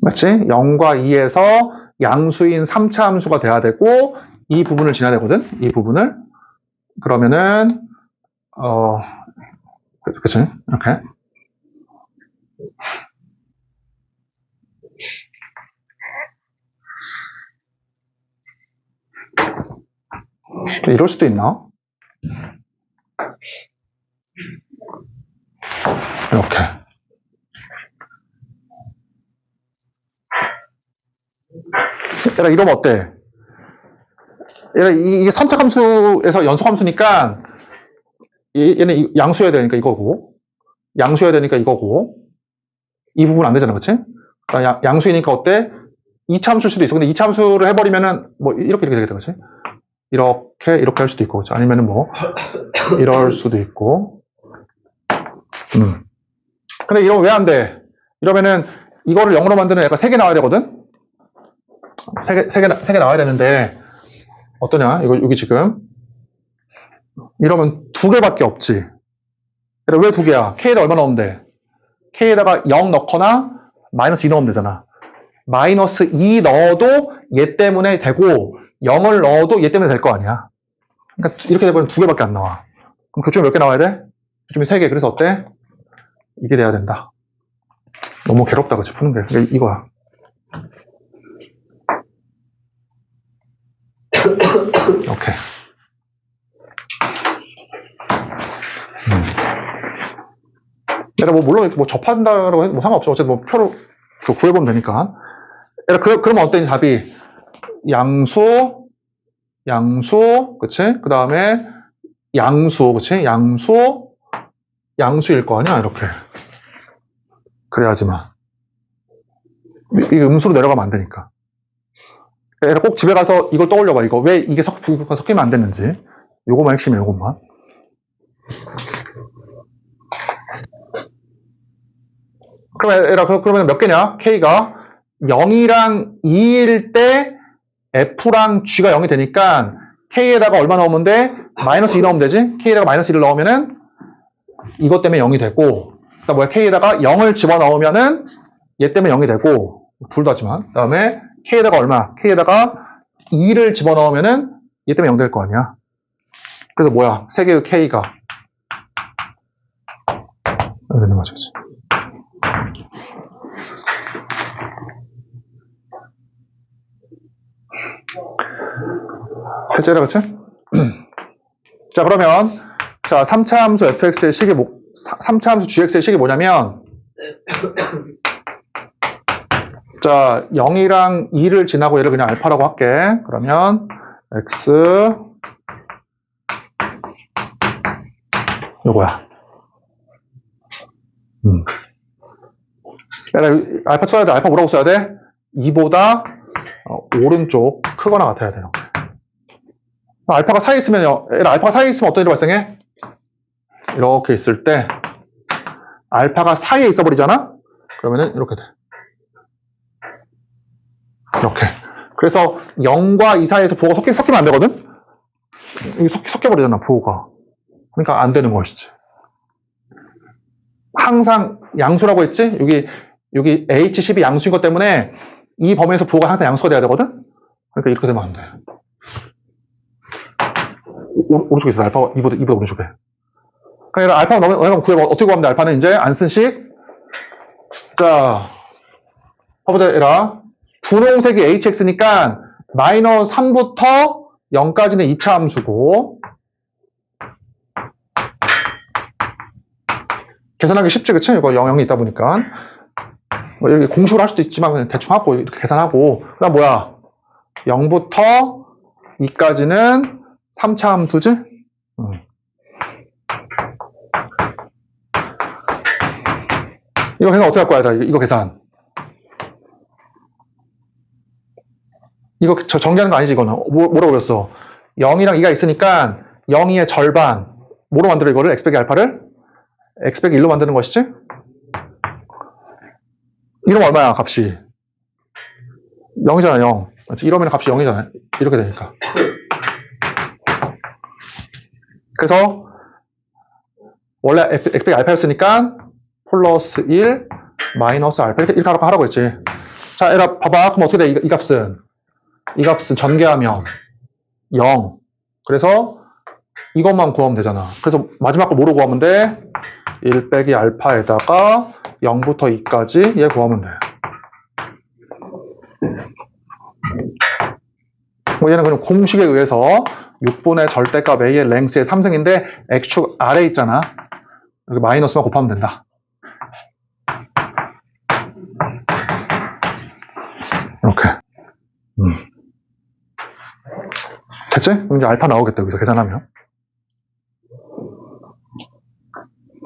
맞지? 0과 2에서 양수인 3차 함수가 돼야 되고 이 부분을 지나야 되거든? 이 부분을. 그러면은 그치? 이렇게. 이럴 수도 있나? 이렇게. 얘들아, 이러면 어때? 얘들아, 이게 선택함수에서 연속함수니까 얘는 양수여야 되니까 이거고, 양수여야 되니까 이거고, 이 부분 안 되잖아, 그치? 그러니까 양수이니까 어때? 2차 함수일 수도 있어. 근데 2차 함수를 해버리면은 뭐 이렇게 되겠다, 그치? 이렇게 할 수도 있고, 그치? 아니면은 뭐 이럴 수도 있고. 근데 이러면 왜 안 돼? 이러면은 이거를 0으로 만드는 애가 3개 나와야 되거든? 3개 나와야 되는데 어떠냐? 이거 여기 지금 이러면 2개밖에 없지. 왜 2개야? K에다 얼마 넣으면 돼? K에다가 0 넣거나 마이너스 2 넣으면 되잖아. 마이너스 2 넣어도 얘 때문에 되고 0을 넣어도 얘 때문에 될 거 아니야. 그러니까 이렇게 되면 2개밖에 안 나와. 그럼 교점이 몇 개 나와야 돼? 교점이 3개. 그래서 어때? 이게 돼야 된다. 너무 괴롭다, 그치? 푸는 게. 그러니까 이거야. 오케이. 내가 뭐 물론 이렇게 뭐 접한다라고 해도 뭐 상관없어. 어쨌든 뭐 표로 구해보면 되니까. 그러면 어때? 답이 양수, 그치? 그 다음에 양수, 그치? 양수일 거 아니야? 이렇게. 그래야지만. 이게 음수로 내려가면 안 되니까. 꼭 집에 가서 이걸 떠올려봐. 이거 왜 이게 섞이면 안 됐는지. 요거만 핵심이야, 요것만. 그러면 몇 개냐? K가 0이랑 2일 때 F랑 G가 0이 되니까 K에다가 얼마 넣으면 돼? 마이너스 2 넣으면 되지? K에다가 마이너스 2를 넣으면은 이것 때문에 0이 되고, 그다음 뭐야? K에다가 0을 집어넣으면은 얘 때문에 0이 되고, 둘 다지만. 그 다음에 K에다가 얼마? K에다가 2를 집어넣으면은 얘 때문에 0 될 거 아니야. 그래서 뭐야? 3개의 K가 이렇게 되는 거죠. 됐죠, 그치? 자, 그러면, 자, 3차 함수 fx의 식이 3차 함수 gx의 식이 뭐냐면, 자, 0이랑 2를 지나고 얘를 그냥 알파라고 할게. 그러면, x, 요거야. 알파 써야 돼. 알파 뭐라고 써야 돼? 2보다 오른쪽 크거나 같아야 돼요. 알파가 사이에 있으면요. 알파가 사이에 있으면 어떤 일이 발생해? 이렇게 있을 때 알파가 사이에 있어 버리잖아? 그러면은 이렇게 돼. 이렇게. 그래서 0과 2 사이에서 부호가 섞이면 안 되거든? 여기 섞여버리잖아, 부호가. 그러니까 안 되는 것이지. 항상 양수라고 했지? 여기 H10이 양수인 것 때문에 이 범위에서 부호가 항상 양수가 돼야 되거든? 그러니까 이렇게 되면 안 돼. 오른쪽에 있어, 알파가 2보다 오른쪽에. 그러니까 알파가 너무 구해봐. 어떻게 구하면 돼? 알파는 이제 안 쓴 식. 자, 봐보자, 얘라. 분홍색이 hx니까 마이너스 3부터 0까지는 2차 함수고, 계산하기 쉽지, 그치? 이거 0이 있다 보니까. 뭐 이렇게 공식으로 할 수도 있지만 그냥 대충 하고 이렇게 계산하고, 그 다음 뭐야? 0부터 2까지는 3차 함수지? 이거 계산 어떻게 할 거야, 얘들아? 이거 계산. 이거 전개하는 거 아니지, 이거는. 뭐라고 그랬어? 0이랑 2가 있으니까 0, 2의 절반. 뭐로 만들어, 이거를? x 빼기 알파를? x 빼기 1로 만드는 것이지? 이러면 얼마야, 값이? 0이잖아, 0. 이러면 값이 0이잖아. 이렇게 되니까. 그래서, 원래 x 빼기 알파였으니까, 플러스 1, 마이너스 알파. 이렇게 하라고 했지. 자, 얘들아, 봐봐. 그럼 어떻게 돼, 이 값은? 이 값은 전개하면 0. 그래서 이것만 구하면 되잖아. 그래서 마지막 거 뭐로 구하면 돼? 1 빼기 알파에다가 0부터 2까지 얘 구하면 돼. 얘는 그냥 공식에 의해서 6분의 절대값 a의 랭스의 3승인데 x축 아래에 있잖아. 여기 마이너스만 곱하면 된다. 이렇게. 됐지? 그럼 이제 알파 나오겠다, 여기서 계산하면.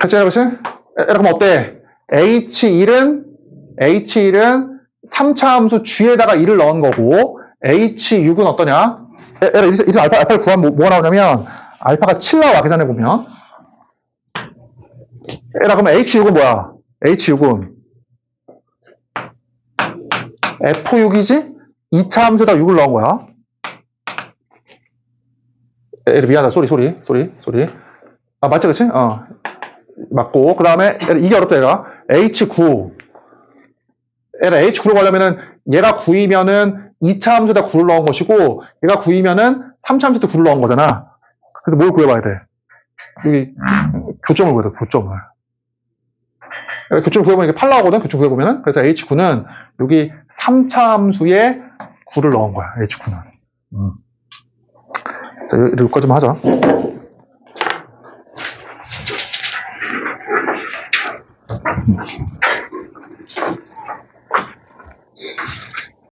됐지, 여러분? 그럼 어때? H1은 3차 함수 G에다가 1을 넣은 거고, H6은 어떠냐? 이제 알파를 구하면 뭐가 나오냐면, 알파가 7 나와, 계산해보면. 그럼 H6은 뭐야? H6은 F6이지? 2차 함수에다 6을 넣은 거야. 미안하다. 소리. 아, 맞지, 그치? 맞고. 그 다음에, 이게 어렵다, 얘가. H9. H9로 가려면은, 얘가 9이면은 2차 함수에다 9를 넣은 것이고, 얘가 9이면은 3차 함수에다 9를 넣은 거잖아. 그래서 뭘 구해봐야 돼? 여기, 교점을 구해야 돼, 교점을. 교점을 구해보면 이게 8 나오거든, 교점 구해보면은. 그래서 H9는 여기 3차 함수에 9를 넣은 거야, H9는. 자, 여기까지만 하자.